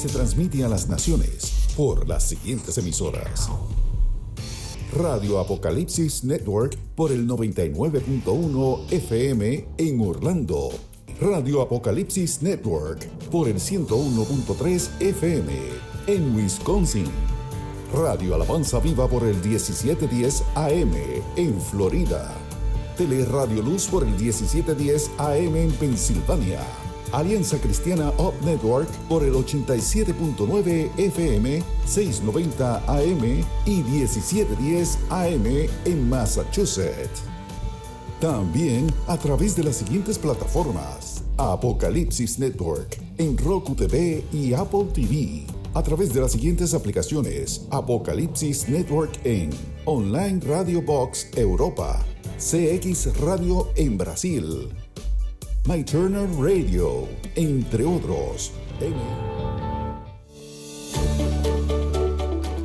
se transmite a las naciones por las siguientes emisoras: Radio Apocalipsis Network por el 99.1 FM en Orlando, Radio Apocalipsis Network por el 101.3 FM en Wisconsin, Radio Alabanza Viva por el 1710 AM en Florida, Teleradio Luz por el 1710 AM en Pensilvania, Alianza Cristiana Up Network por el 87.9 FM, 690 AM y 1710 AM en Massachusetts. También a través de las siguientes plataformas: Apocalipsis Network en Roku TV y Apple TV. A través de las siguientes aplicaciones: Apocalipsis Network en Online Radio Box Europa, CX Radio en Brasil, My Turner Radio, entre otros.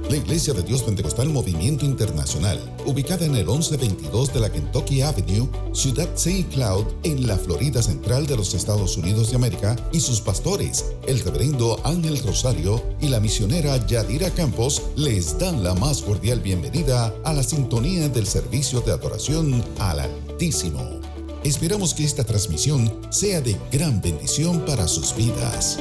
La Iglesia de Dios Pentecostal Movimiento Internacional, ubicada en el 1122 de la Kentucky Avenue, Ciudad St. Cloud, en la Florida Central de los Estados Unidos de América, y sus pastores, el reverendo Ángel Rosario y la misionera Yadira Campos, les dan la más cordial bienvenida a la sintonía del servicio de adoración al Altísimo. Esperamos que esta transmisión sea de gran bendición para sus vidas.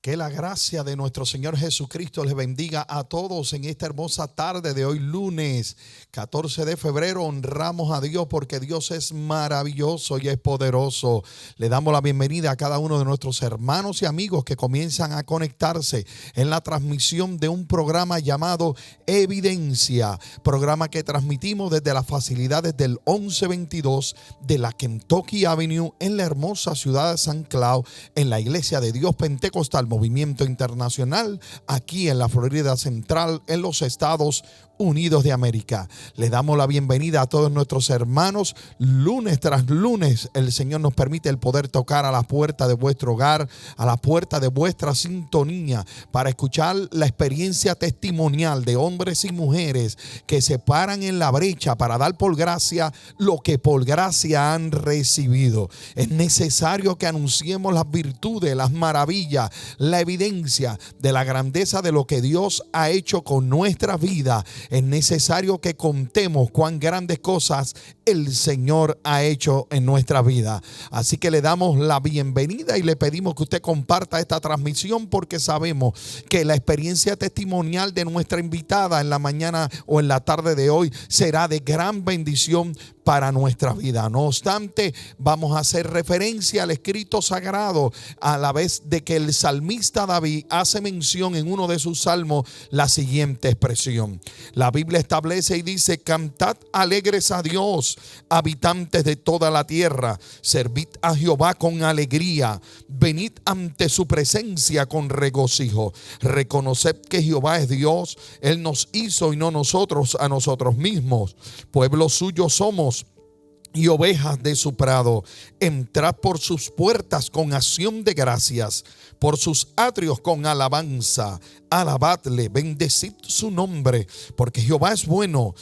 Que la gracia de nuestro Señor Jesucristo les bendiga a todos en esta hermosa tarde de hoy, lunes 14 de febrero. Honramos a Dios porque Dios es maravilloso y es poderoso. Le damos la bienvenida a cada uno de nuestros hermanos y amigos que comienzan a conectarse en la transmisión de un programa llamado Evidencia, programa que transmitimos desde las facilidades del 1122 de la Kentucky Avenue en la hermosa ciudad de St. Cloud, en la Iglesia de Dios Pentecostal Movimiento Internacional, aquí en la Florida Central, en los Estados Unidos de América. Le damos la bienvenida a todos nuestros hermanos. Lunes tras lunes, el Señor nos permite el poder tocar a la puerta de vuestro hogar, a la puerta de vuestra sintonía, para escuchar la experiencia testimonial de hombres y mujeres que se paran en la brecha para dar por gracia lo que por gracia han recibido. Es necesario que anunciemos las virtudes, las maravillas, la evidencia de la grandeza de lo que Dios ha hecho con nuestra vida. Es necesario que contemos cuán grandes cosas el Señor ha hecho en nuestra vida. Así que le damos la bienvenida y le pedimos que usted comparta esta transmisión, porque sabemos que la experiencia testimonial de nuestra invitada en la mañana o en la tarde de hoy será de gran bendición para nuestra vida. No obstante, vamos a hacer referencia al escrito sagrado, a la vez de que el salmista David hace mención en uno de sus salmos la siguiente expresión. La Biblia establece y dice: cantad alegres a Dios, habitantes de toda la tierra, servid a Jehová con alegría, venid ante su presencia con regocijo, reconoced que Jehová es Dios, Él nos hizo y no nosotros a nosotros mismos, pueblo suyo somos y ovejas de su prado. Entrad por sus puertas con acción de gracias, por sus atrios con alabanza. Alabadle, bendecid su nombre, porque Jehová es bueno,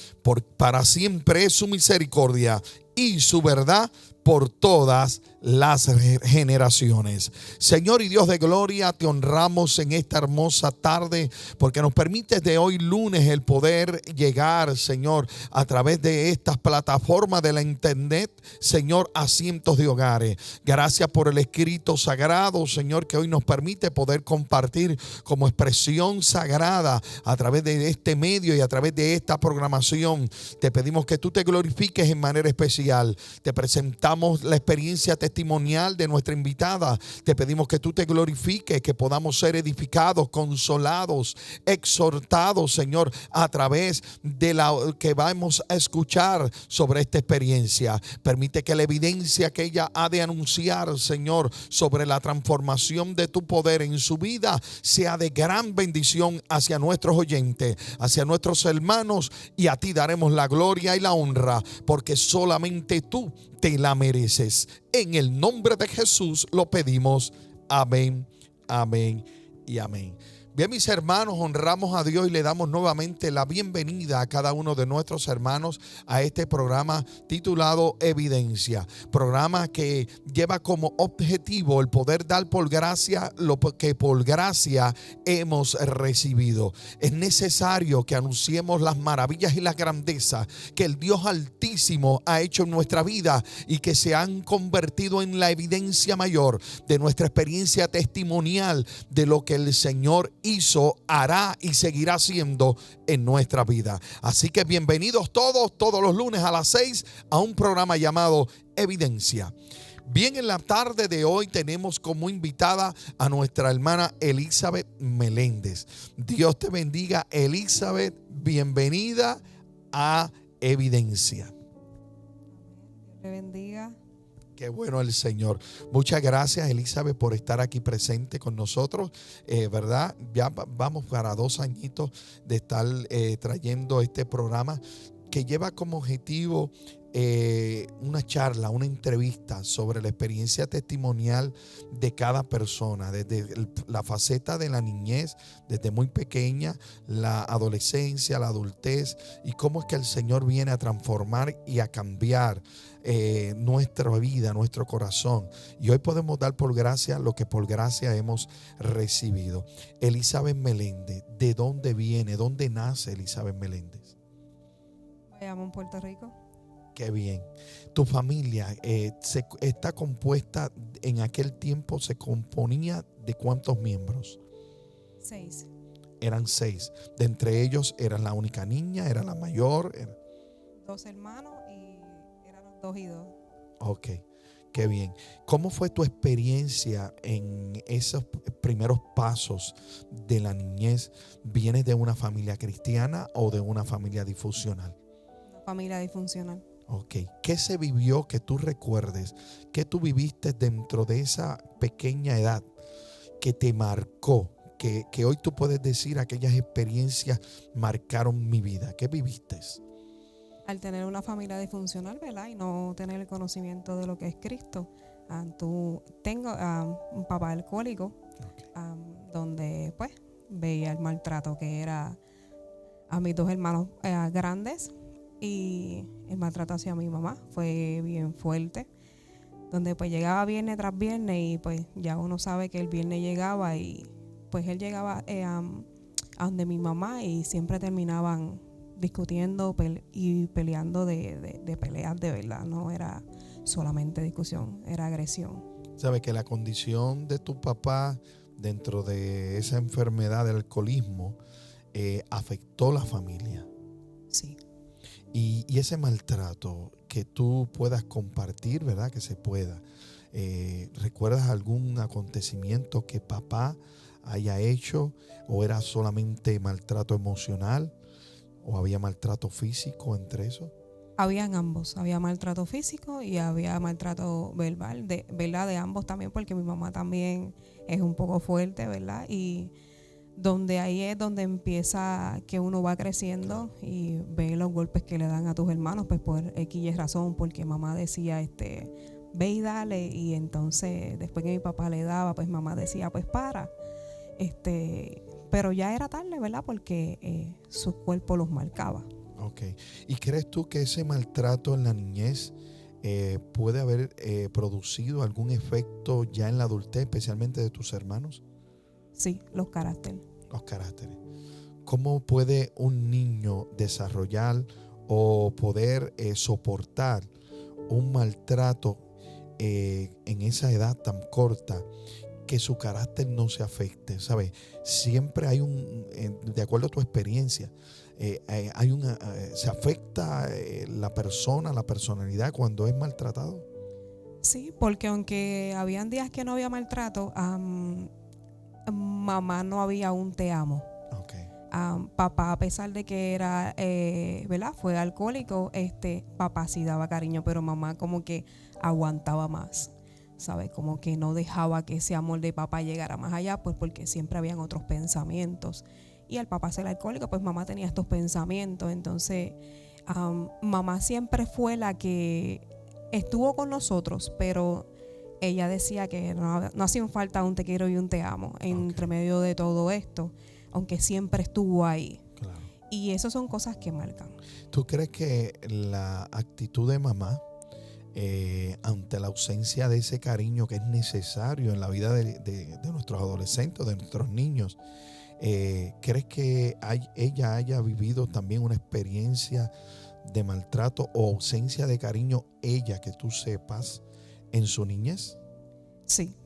para siempre es su misericordia y su verdad por todas las generaciones. Señor y Dios de gloria, te honramos en esta hermosa tarde, porque nos permites de hoy lunes el poder llegar, Señor, a través de estas plataformas de la internet, Señor, a cientos de hogares. Gracias por el escrito sagrado, Señor, que hoy nos permite poder compartir como expresión sagrada a través de este medio y a través de esta programación. Te pedimos que tú te glorifiques en manera especial. Te presentamos la experiencia testimonial de nuestra invitada. Te pedimos que tú te glorifiques, que podamos ser edificados, consolados, exhortados, Señor, a través de la que vamos a escuchar sobre esta experiencia. Permite que la evidencia que ella ha de anunciar, Señor, sobre la transformación de tu poder en su vida sea de gran bendición hacia nuestros oyentes, hacia nuestros hermanos, y a ti daremos la gloria y la honra, porque solamente tú te la mereces. En el nombre de Jesús lo pedimos. Amén, amén y amén. Bien, mis hermanos, honramos a Dios y le damos nuevamente la bienvenida a cada uno de nuestros hermanos a este programa titulado Evidencia. Programa que lleva como objetivo el poder dar por gracia lo que por gracia hemos recibido. Es necesario que anunciemos las maravillas y las grandezas que el Dios Altísimo ha hecho en nuestra vida y que se han convertido en la evidencia mayor de nuestra experiencia testimonial de lo que el Señor hizo, hará y seguirá haciendo en nuestra vida. Así que bienvenidos todos los lunes a las 6 a un programa llamado Evidencia. Bien, en la tarde de hoy tenemos como invitada a nuestra hermana Elizabeth Meléndez. Dios te bendiga, Elizabeth. Bienvenida a Evidencia. Dios te bendiga. Qué bueno el Señor. Muchas gracias, Elizabeth, por estar aquí presente con nosotros, ¿verdad? Ya vamos para 2 añitos de estar trayendo este programa que lleva como objetivo una charla, una entrevista sobre la experiencia testimonial de cada persona, desde la faceta de la niñez, desde muy pequeña, la adolescencia, la adultez, y cómo es que el Señor viene a transformar y a cambiar nuestra vida, nuestro corazón. Y hoy podemos dar por gracia lo que por gracia hemos recibido. Elizabeth Meléndez, ¿de dónde viene? ¿Dónde nace Elizabeth Meléndez? Bayamón, Puerto Rico. Qué bien. Tu familia está compuesta, en aquel tiempo se componía de ¿cuántos miembros? 6. Eran 6. De entre ellos, ¿eras la única niña? ¿Era la mayor? 2 hermanos y éramos 2 y 2. Ok, qué bien. ¿Cómo fue tu experiencia en esos primeros pasos de la niñez? ¿Vienes de una familia cristiana o de una familia disfuncional? Una familia disfuncional. Ok, ¿qué se vivió que tú recuerdes? ¿Qué tú viviste dentro de esa pequeña edad que te marcó? Que hoy tú puedes decir aquellas experiencias marcaron mi vida. ¿Qué viviste? Al tener una familia disfuncional, ¿verdad? Y no tener el conocimiento de lo que es Cristo. Tengo un papá alcohólico, Okay. donde pues veía el maltrato que era a mis 2 hermanos grandes. Y el maltrato hacia mi mamá fue bien fuerte, donde pues llegaba viernes tras viernes y pues ya uno sabe que el viernes llegaba y pues él llegaba a donde mi mamá y siempre terminaban discutiendo y peleando de peleas de verdad, no era solamente discusión, era agresión. Sabes que la condición de tu papá dentro de esa enfermedad del alcoholismo afectó la familia. Sí. Y ese maltrato que tú puedas compartir, ¿verdad? Que se pueda. ¿Recuerdas algún acontecimiento que papá haya hecho? ¿O era solamente maltrato emocional? ¿O había maltrato físico entre eso? Habían ambos. Había maltrato físico y había maltrato verbal, ¿verdad? De ambos también, porque mi mamá también es un poco fuerte, ¿verdad? Y donde ahí es donde empieza que uno va creciendo y ve los golpes que le dan a tus hermanos, pues por X y razón, porque mamá decía, ve y dale, y entonces después que mi papá le daba, pues mamá decía, pues para, pero ya era tarde, ¿verdad? Porque su cuerpo los marcaba. Ok. ¿Y crees tú que ese maltrato en la niñez puede haber producido algún efecto ya en la adultez, especialmente de tus hermanos? Sí, los caracteres. Los caracteres. ¿Cómo puede un niño desarrollar o poder soportar un maltrato en esa edad tan corta que su carácter no se afecte? ¿Sabes? Siempre hay de acuerdo a tu experiencia, se afecta la persona, la personalidad cuando es maltratado. Sí, porque aunque habían días que no había maltrato, mamá no había un te amo. Okay. Papá, a pesar de que era, ¿verdad? Fue alcohólico, papá sí daba cariño, pero mamá como que aguantaba más, ¿sabes? Como que no dejaba que ese amor de papá llegara más allá, pues porque siempre habían otros pensamientos. Y al papá ser alcohólico, pues mamá tenía estos pensamientos. Entonces, mamá siempre fue la que estuvo con nosotros, pero ella decía que no hacían falta un te quiero y un te amo entre medio de todo esto, aunque siempre estuvo ahí. Claro. Y eso son cosas que marcan. ¿Tú crees que la actitud de mamá ante la ausencia de ese cariño que es necesario en la vida de nuestros adolescentes, de nuestros niños, crees que ella haya vivido también una experiencia de maltrato o ausencia de cariño, ella, que tú sepas, en su niñez? Sí,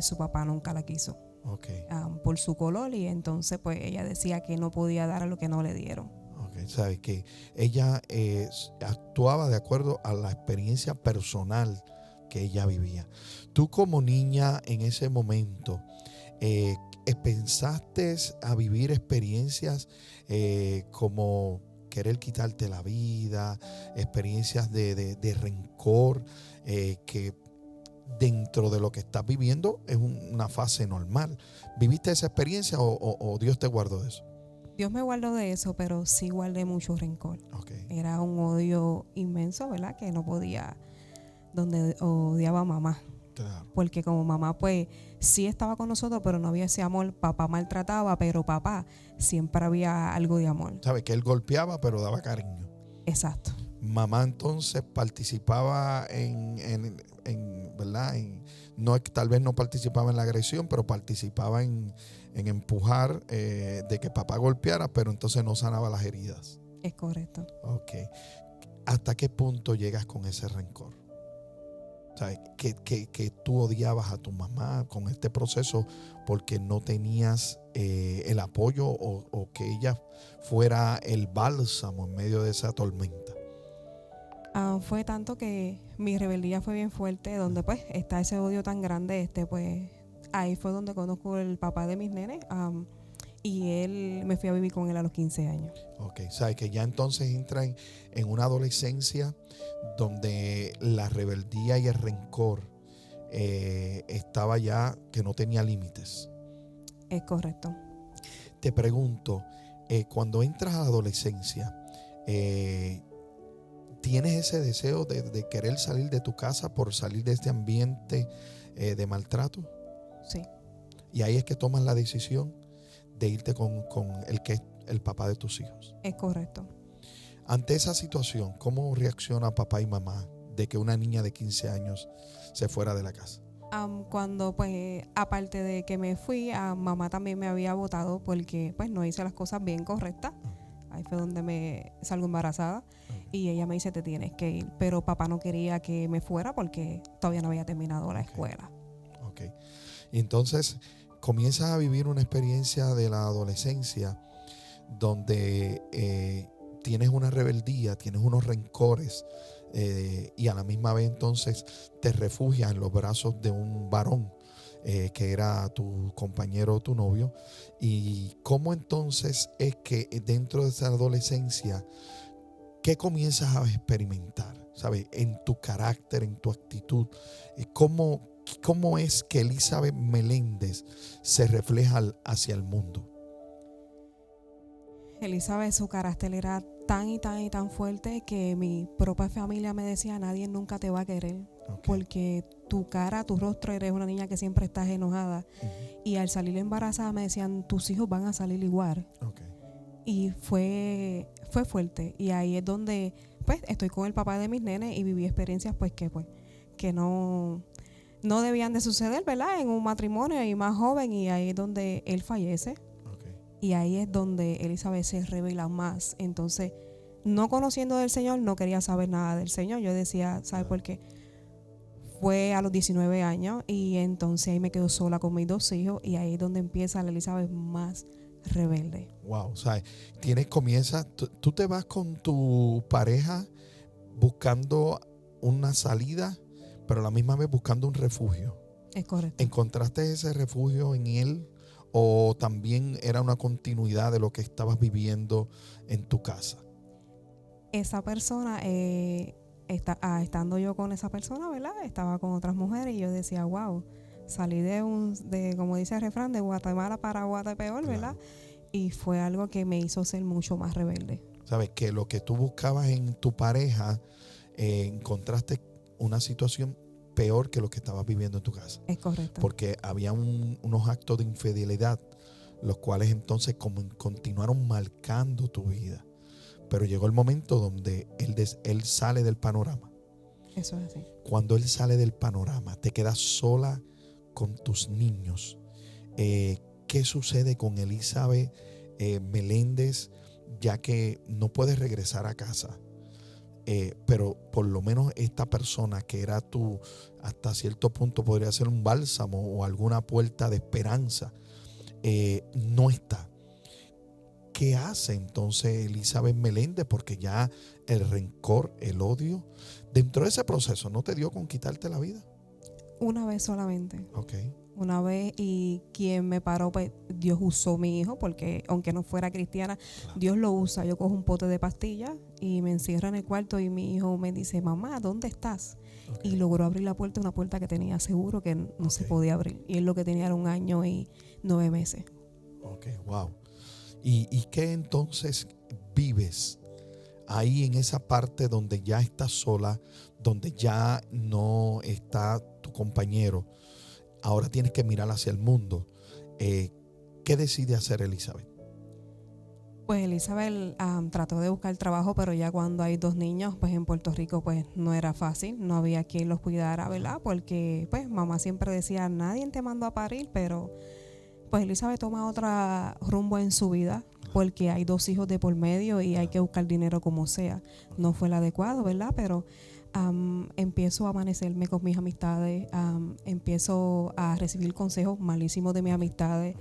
su papá nunca la quiso. Okay. Por su color, y entonces pues ella decía que no podía dar a lo que no le dieron. Okay. Sabes que ella actuaba de acuerdo a la experiencia personal que ella vivía. Tú como niña en ese momento, ¿pensaste a vivir experiencias como querer quitarte la vida, experiencias de rencor, que dentro de lo que estás viviendo es una fase normal? ¿Viviste esa experiencia o Dios te guardó de eso? Dios me guardó de eso, pero sí guardé mucho rencor. Okay. Era un odio inmenso, ¿verdad? Que no podía, donde odiaba a mamá. Claro. Porque como mamá pues sí estaba con nosotros, pero no había ese amor. Papá maltrataba, pero papá siempre había algo de amor. ¿Sabes? Que él golpeaba, pero daba cariño. Exacto. Mamá entonces participaba en ¿verdad? No, tal vez no participaba en la agresión, pero participaba en empujar, de que papá golpeara, pero entonces no sanaba las heridas. Es correcto. Ok. ¿Hasta qué punto llegas con ese rencor? ¿Sabes? Que tú odiabas a tu mamá con este proceso porque no tenías el apoyo o que ella fuera el bálsamo en medio de esa tormenta. Fue tanto que mi rebeldía fue bien fuerte, donde pues está ese odio tan grande, pues ahí fue donde conozco el papá de mis nenes, y él, me fui a vivir con él a los 15 años. Ok, sabes que ya entonces entra en una adolescencia donde la rebeldía y el rencor estaba ya que no tenía límites. Es correcto. Te pregunto, cuando entras a la adolescencia, ¿tienes ese deseo de querer salir de tu casa por salir de este ambiente de maltrato? Sí. Y ahí es que tomas la decisión de irte con el que es el papá de tus hijos. Es correcto. Ante esa situación, ¿cómo reacciona papá y mamá de que una niña de 15 años se fuera de la casa? Cuando pues aparte de que me fui, mamá también me había votado porque pues no hice las cosas bien correctas. Ahí fue donde me salgo embarazada. Y ella me dice, te tienes que ir. Pero papá no quería que me fuera porque todavía no había terminado la escuela. Ok. Y entonces comienzas a vivir una experiencia de la adolescencia donde tienes una rebeldía, tienes unos rencores, y a la misma vez entonces te refugias en los brazos de un varón que era tu compañero o tu novio. Y cómo entonces es que dentro de esa adolescencia, ¿qué comienzas a experimentar? ¿Sabes? En tu carácter, en tu actitud. ¿Cómo es que Elizabeth Meléndez se refleja hacia el mundo? Elizabeth, su carácter era tan y tan y tan fuerte que mi propia familia me decía, nadie nunca te va a querer. Okay. Porque tu cara, tu rostro, eres una niña que siempre estás enojada. Uh-huh. Y al salir embarazada me decían, tus hijos van a salir igual. Okay. Y fue fuerte. Y ahí es donde pues estoy con el papá de mis nenes y viví experiencias que no debían de suceder, ¿verdad? En un matrimonio y más joven, y ahí es donde él fallece. Okay. Y ahí es donde Elizabeth se revela más. Entonces, no conociendo del Señor, no quería saber nada del Señor. Yo decía, ¿sabes por qué? Fue a los 19 años y entonces ahí me quedo sola con mis 2 hijos y ahí es donde empieza la Elizabeth más rebelde. Wow, ¿sabes? Tú te vas con tu pareja buscando una salida, pero a la misma vez buscando un refugio. Es correcto. ¿Encontraste ese refugio en él o también era una continuidad de lo que estabas viviendo en tu casa? Esa persona, estando yo con esa persona, ¿verdad? Estaba con otras mujeres y yo decía, wow, salí de como dice el refrán, de Guatemala para Guatepeor, ¿verdad? Claro. Y fue algo que me hizo ser mucho más rebelde. Sabes que lo que tú buscabas en tu pareja, encontraste una situación peor que lo que estabas viviendo en tu casa. Es correcto. Porque había unos actos de infidelidad, los cuales entonces continuaron marcando tu vida. Pero llegó el momento donde él sale del panorama. Eso es así. Cuando él sale del panorama, te quedas sola con tus niños. ¿Qué sucede con Elizabeth Meléndez, ya que no puedes regresar a casa? Pero por lo menos esta persona que era tú, hasta cierto punto podría ser un bálsamo o alguna puerta de esperanza, no está. ¿Qué hace entonces Elizabeth Meléndez? Porque ya el rencor, el odio, dentro de ese proceso, ¿no te dio con quitarte la vida? Una vez solamente. Ok. Una vez, y quien me paró, pues Dios usó a mi hijo, porque aunque no fuera cristiana, Claro. Dios lo usa. Yo cojo un pote de pastillas y me encierro en el cuarto y mi hijo me dice, mamá, ¿dónde estás? Okay. Y logró abrir la puerta, una puerta que tenía seguro que no se podía abrir. Y él lo que tenía era 1 año y 9 meses. Ok, wow. ¿Y qué entonces vives ahí en esa parte donde ya estás sola, donde ya no está tu compañero? Ahora tienes que mirar hacia el mundo. ¿Qué decide hacer Elizabeth? Pues Elizabeth trató de buscar trabajo, pero ya cuando hay 2 niños, pues en Puerto Rico pues no era fácil, no había quien los cuidara, ¿verdad? Porque pues mamá siempre decía, nadie te mandó a parir, pero pues Elizabeth toma otra rumbo en su vida, porque hay 2 hijos de por medio y hay que buscar dinero como sea. No fue el adecuado, ¿verdad? Pero empiezo a amanecerme con mis amistades, empiezo a recibir consejos malísimos de mis amistades.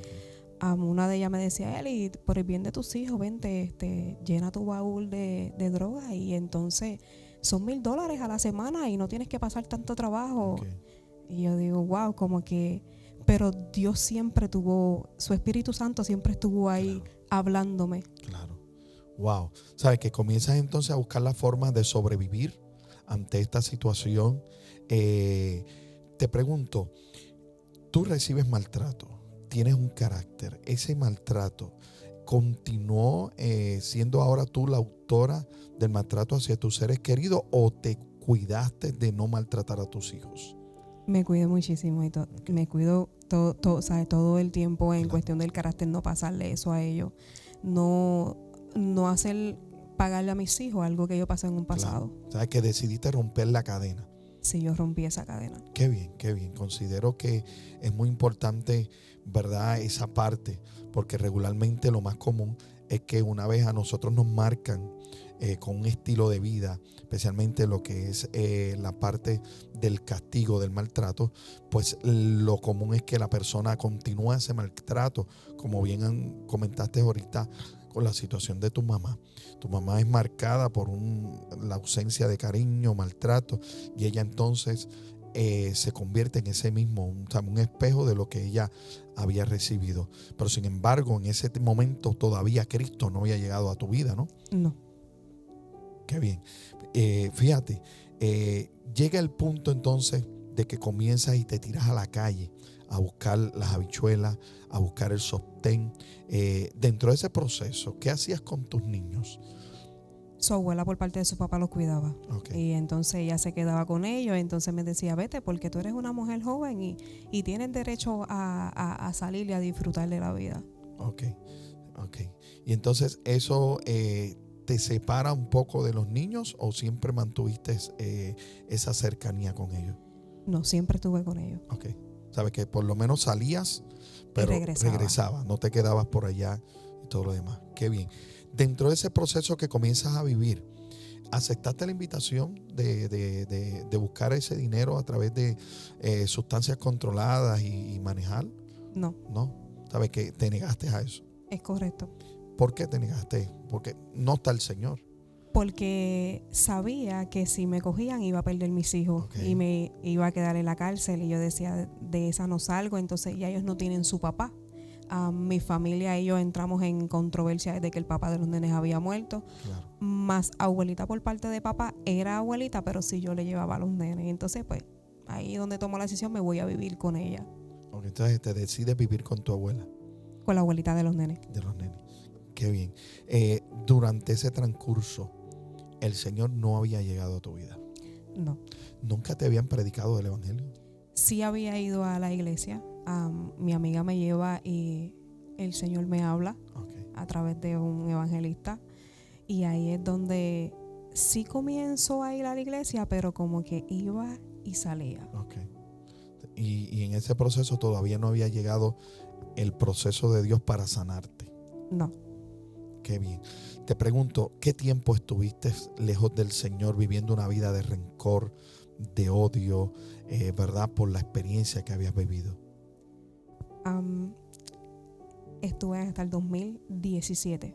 Una de ellas me decía, Eli, por el bien de tus hijos, vente, llena tu baúl de drogas y entonces son $1,000 a la semana y no tienes que pasar tanto trabajo. Okay. Y yo digo, wow, como que, pero Dios siempre tuvo, su Espíritu Santo siempre estuvo ahí hablándome. Claro. Wow. ¿Sabes? Que comienzas entonces a buscar la forma de sobrevivir ante esta situación. Te pregunto, tú recibes maltrato, tienes un carácter, ese maltrato continuó siendo ahora tú la autora del maltrato hacia tus seres queridos, o te cuidaste de no maltratar a tus hijos? Me cuido muchísimo y me cuido ¿sabes? Todo el tiempo en Claro. cuestión del carácter, no pasarle eso a ellos, no hacer pagarle a mis hijos algo que yo pasé en un pasado. Claro. ¿Sabes? Que decidiste romper la cadena. Sí, yo rompí esa cadena. Qué bien, qué bien. Considero que es muy importante, ¿verdad?, esa parte, porque regularmente lo más común es que una vez a nosotros nos marcan con un estilo de vida, especialmente lo que es la parte del castigo, del maltrato, pues lo común es que la persona continúe ese maltrato, como bien comentaste ahorita con la situación de tu mamá. Tu mamá es marcada por la ausencia de cariño, maltrato, y ella entonces se convierte en ese mismo, un espejo de lo que ella había recibido. Pero sin embargo, en ese momento todavía Cristo no había llegado a tu vida, ¿no? No. Qué bien. Fíjate, llega el punto entonces de que comienzas y te tiras a la calle a buscar las habichuelas, a buscar el sostén. Dentro de ese proceso, ¿qué hacías con tus niños? Su abuela por parte de su papá los cuidaba. Okay. Y entonces ella se quedaba con ellos. Entonces me decía, vete porque tú eres una mujer joven y tienes derecho a salir y a disfrutar de la vida. Ok. Y entonces eso te separa un poco de los niños, ¿o siempre mantuviste esa cercanía con ellos? No, siempre estuve con ellos. Ok. Sabes que por lo menos salías, pero regresabas, no te quedabas por allá y todo lo demás. Qué bien. Dentro de ese proceso que comienzas a vivir, ¿aceptaste la invitación de buscar ese dinero a través de sustancias controladas y manejar? No. No. ¿Sabes que te negaste a eso? Es correcto. ¿Por qué te negaste? Porque no está el Señor. Porque sabía que si me cogían iba a perder mis hijos. Okay. Y me iba a quedar en la cárcel. Y yo decía, de esa no salgo. Entonces ya ellos no tienen su papá. Mi familia y yo entramos en controversia desde que el papá de los nenes había muerto. Claro. Más abuelita por parte de papá era abuelita, pero sí yo le llevaba a los nenes. Entonces pues ahí donde tomo la decisión, me voy a vivir con ella. Okay, entonces te decides vivir con tu abuela. Con la abuelita de los nenes. De los nenes. Qué bien. Durante ese transcurso, el Señor no había llegado a tu vida. No. ¿Nunca te habían predicado el evangelio? Sí había ido a la iglesia. Mi amiga me lleva y el Señor me habla Okay. a través de un evangelista. Y ahí es donde sí comienzo a ir a la iglesia, pero como que iba y salía. Okay. Y en ese proceso todavía no había llegado el proceso de Dios para sanarte. No. Qué bien. Te pregunto, ¿qué tiempo estuviste lejos del Señor viviendo una vida de rencor, de odio, verdad, por la experiencia que habías vivido? Estuve hasta el 2017.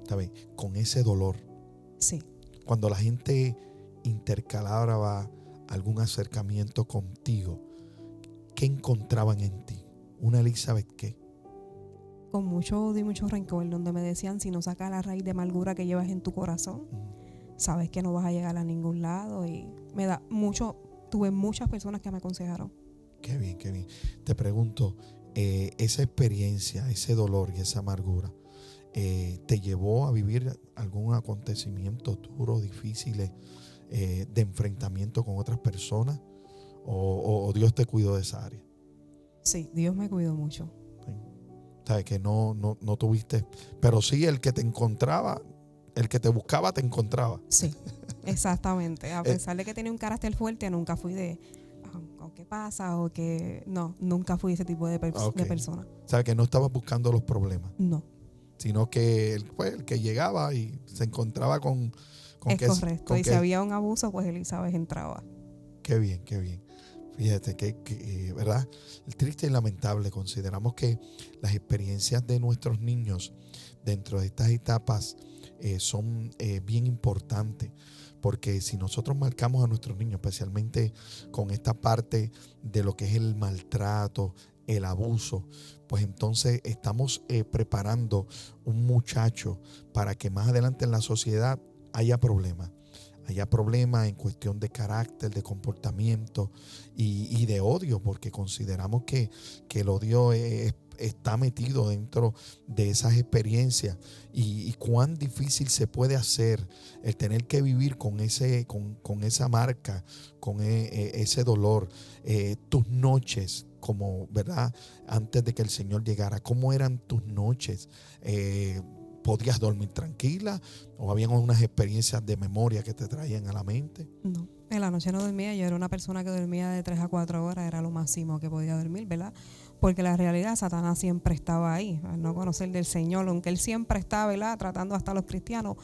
¿Está bien? Con ese dolor. Sí. Cuando la gente intercalaba algún acercamiento contigo, ¿qué encontraban en ti? ¿Una Elizabeth qué? Con mucho odio y mucho rencor, donde me decían, si no sacas la raíz de amargura que llevas en tu corazón, sabes que no vas a llegar a ningún lado. Y tuve muchas personas que me aconsejaron. Qué bien, qué bien. Te pregunto, esa experiencia, ese dolor y esa amargura, ¿te llevó a vivir algún acontecimiento duro, difícil, de enfrentamiento con otras personas? ¿O Dios te cuidó de esa área? Sí, Dios me cuidó mucho. ¿Sí? ¿Sabes? Que no tuviste, pero sí el que te encontraba, el que te buscaba te encontraba. Sí, exactamente. A pesar de que tenía un carácter fuerte, nunca fui de ¿qué pasa? O que no, nunca fui ese tipo de persona. ¿Sabes? Que no estabas buscando los problemas. No. Sino que el que llegaba y se encontraba con es correcto. Y si había un abuso, pues Elizabeth entraba. Qué bien, qué bien. Fíjate que ¿verdad? Triste y lamentable. Consideramos que las experiencias de nuestros niños dentro de estas etapas son bien importantes, porque si nosotros marcamos a nuestros niños, especialmente con esta parte de lo que es el maltrato, el abuso, pues entonces estamos preparando un muchacho para que más adelante en la sociedad haya problemas. Haya problemas en cuestión de carácter, de comportamiento y de odio, porque consideramos que el odio está metido dentro de esas experiencias y cuán difícil se puede hacer el tener que vivir con esa marca, con ese dolor. Tus noches, como, ¿verdad? Antes de que el Señor llegara, ¿cómo eran tus noches? ¿Podías dormir tranquila o habían unas experiencias de memoria que te traían a la mente? No, en la noche no dormía. Yo era una persona que dormía de 3 a 4 horas, era lo máximo que podía dormir, ¿verdad? Porque la realidad, Satanás siempre estaba ahí, al no conocer del Señor, aunque él siempre estaba, ¿verdad?, tratando hasta a los cristianos,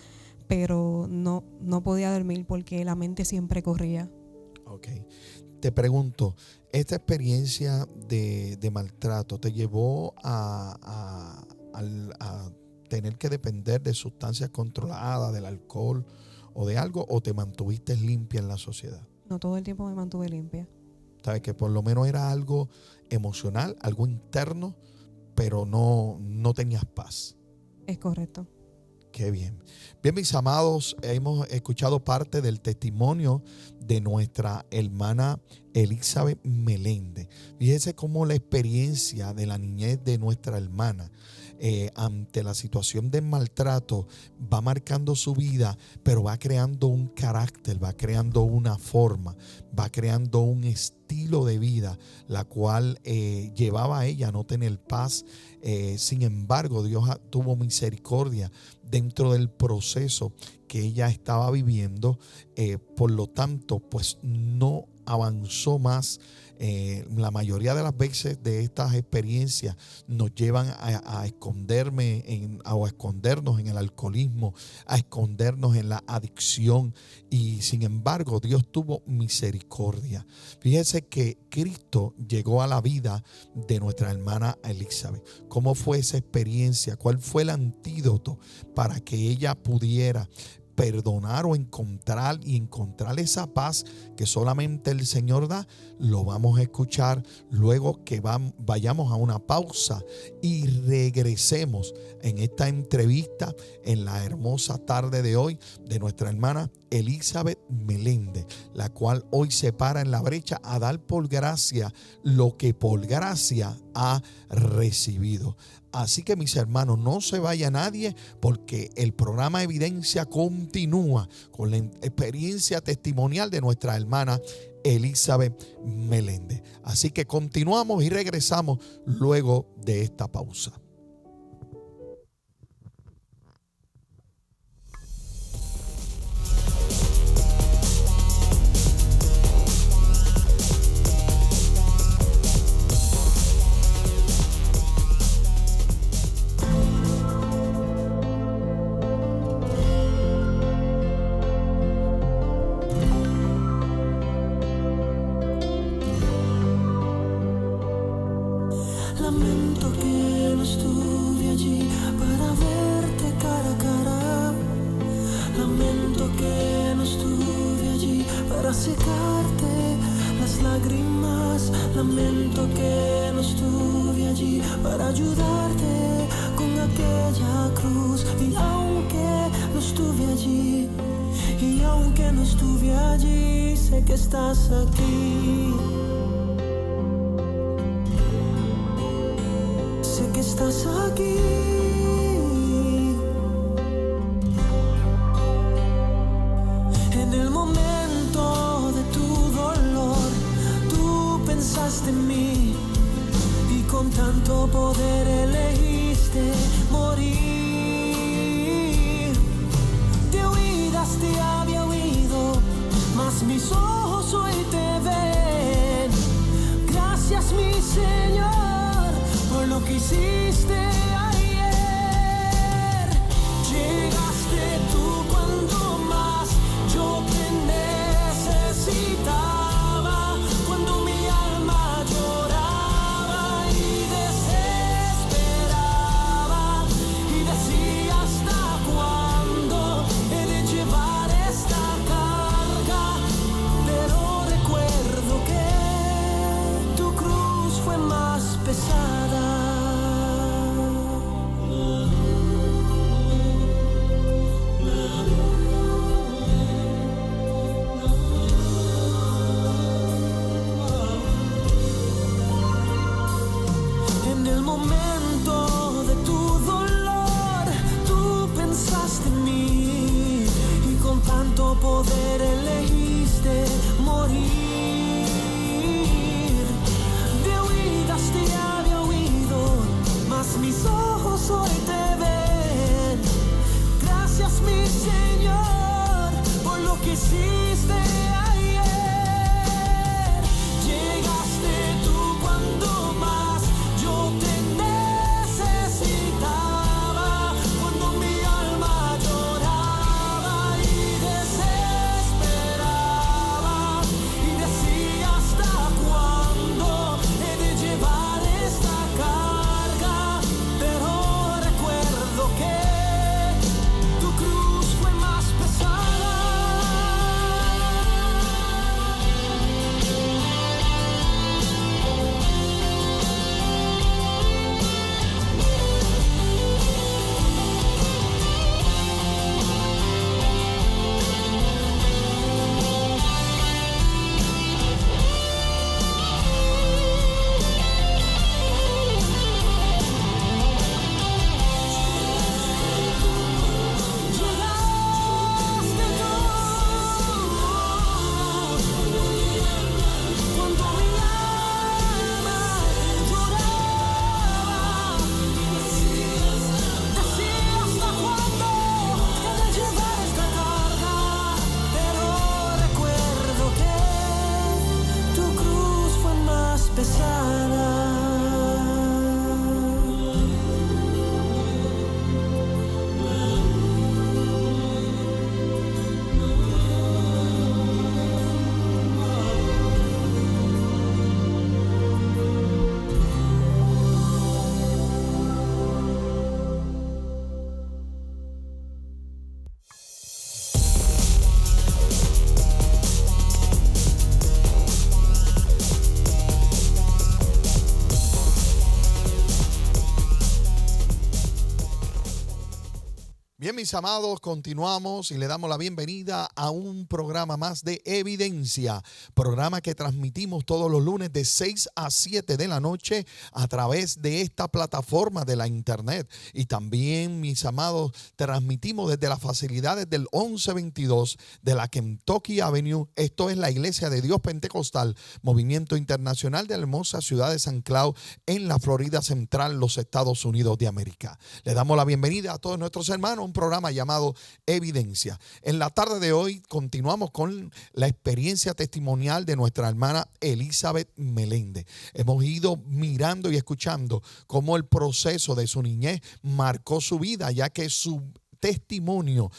pero no podía dormir porque la mente siempre corría. Ok. Te pregunto, ¿esta experiencia de maltrato te llevó a tener que depender de sustancias controladas, del alcohol o de algo, o te mantuviste limpia en la sociedad? No, todo el tiempo me mantuve limpia. ¿Sabes? Que por lo menos era algo emocional, algo interno, pero no tenías paz. Es correcto. Qué bien. Bien, mis amados, hemos escuchado parte del testimonio de nuestra hermana Elizabeth Meléndez. Fíjese cómo la experiencia de la niñez de nuestra hermana ante la situación de maltrato va marcando su vida, pero va creando un carácter, va creando una forma, va creando un estilo de vida, la cual llevaba a ella a no tener paz. Sin embargo, Dios tuvo misericordia dentro del proceso que ella estaba viviendo. Por lo tanto, pues no avanzó más. La mayoría de las veces de estas experiencias nos llevan a escondernos en el alcoholismo, a escondernos en la adicción, y sin embargo Dios tuvo misericordia. Fíjese que Cristo llegó a la vida de nuestra hermana Elizabeth. ¿Cómo fue esa experiencia? ¿Cuál fue el antídoto para que ella pudiera perdonar o encontrar esa paz que solamente el Señor da? Lo vamos a escuchar luego que vayamos a una pausa y regresemos en esta entrevista en la hermosa tarde de hoy de nuestra hermana Elizabeth Meléndez, la cual hoy se para en la brecha a dar por gracia lo que por gracia ha recibido. Así que, mis hermanos, no se vaya nadie, porque el programa Evidencia continúa con la experiencia testimonial de nuestra hermana Elizabeth Meléndez. Así que continuamos y regresamos luego de esta pausa. Lamento que no estuve allí para verte cara a cara. Lamento que no estuve allí para secarte las lágrimas. Lamento que no estuve allí para ayudarte con aquella cruz. Y aunque no estuve allí, y aunque no estuve allí, sé que estás aquí. Sé que estás aquí. En el momento de tu dolor, tú pensaste en mí y con tanto poder elegiste morir. De oídas te había oído, mas mis ojos hoy te ven. Gracias, mi Señor, por lo que hiciste ayer. Llegaste tú cuando más yo te necesitaba, cuando mi alma lloraba y desesperaba, y decía: ¿hasta cuándo he de llevar esta carga? Pero mis amados, continuamos y le damos la bienvenida a un programa más de Evidencia, programa que transmitimos todos los lunes de 6 a 7 de la noche a través de esta plataforma de la internet. Y también, mis amados, transmitimos desde las facilidades del 1122 de la Kentucky Avenue. Esto es la Iglesia de Dios Pentecostal, Movimiento Internacional de la hermosa ciudad de San Cloud, en la Florida Central, los Estados Unidos de América. Le damos la bienvenida a todos nuestros hermanos a un programa llamado Evidencia. En la tarde de hoy continuamos con la experiencia testimonial de nuestra hermana Elizabeth Meléndez. Hemos ido mirando y escuchando cómo el proceso de su niñez marcó su vida, ya que su testimonio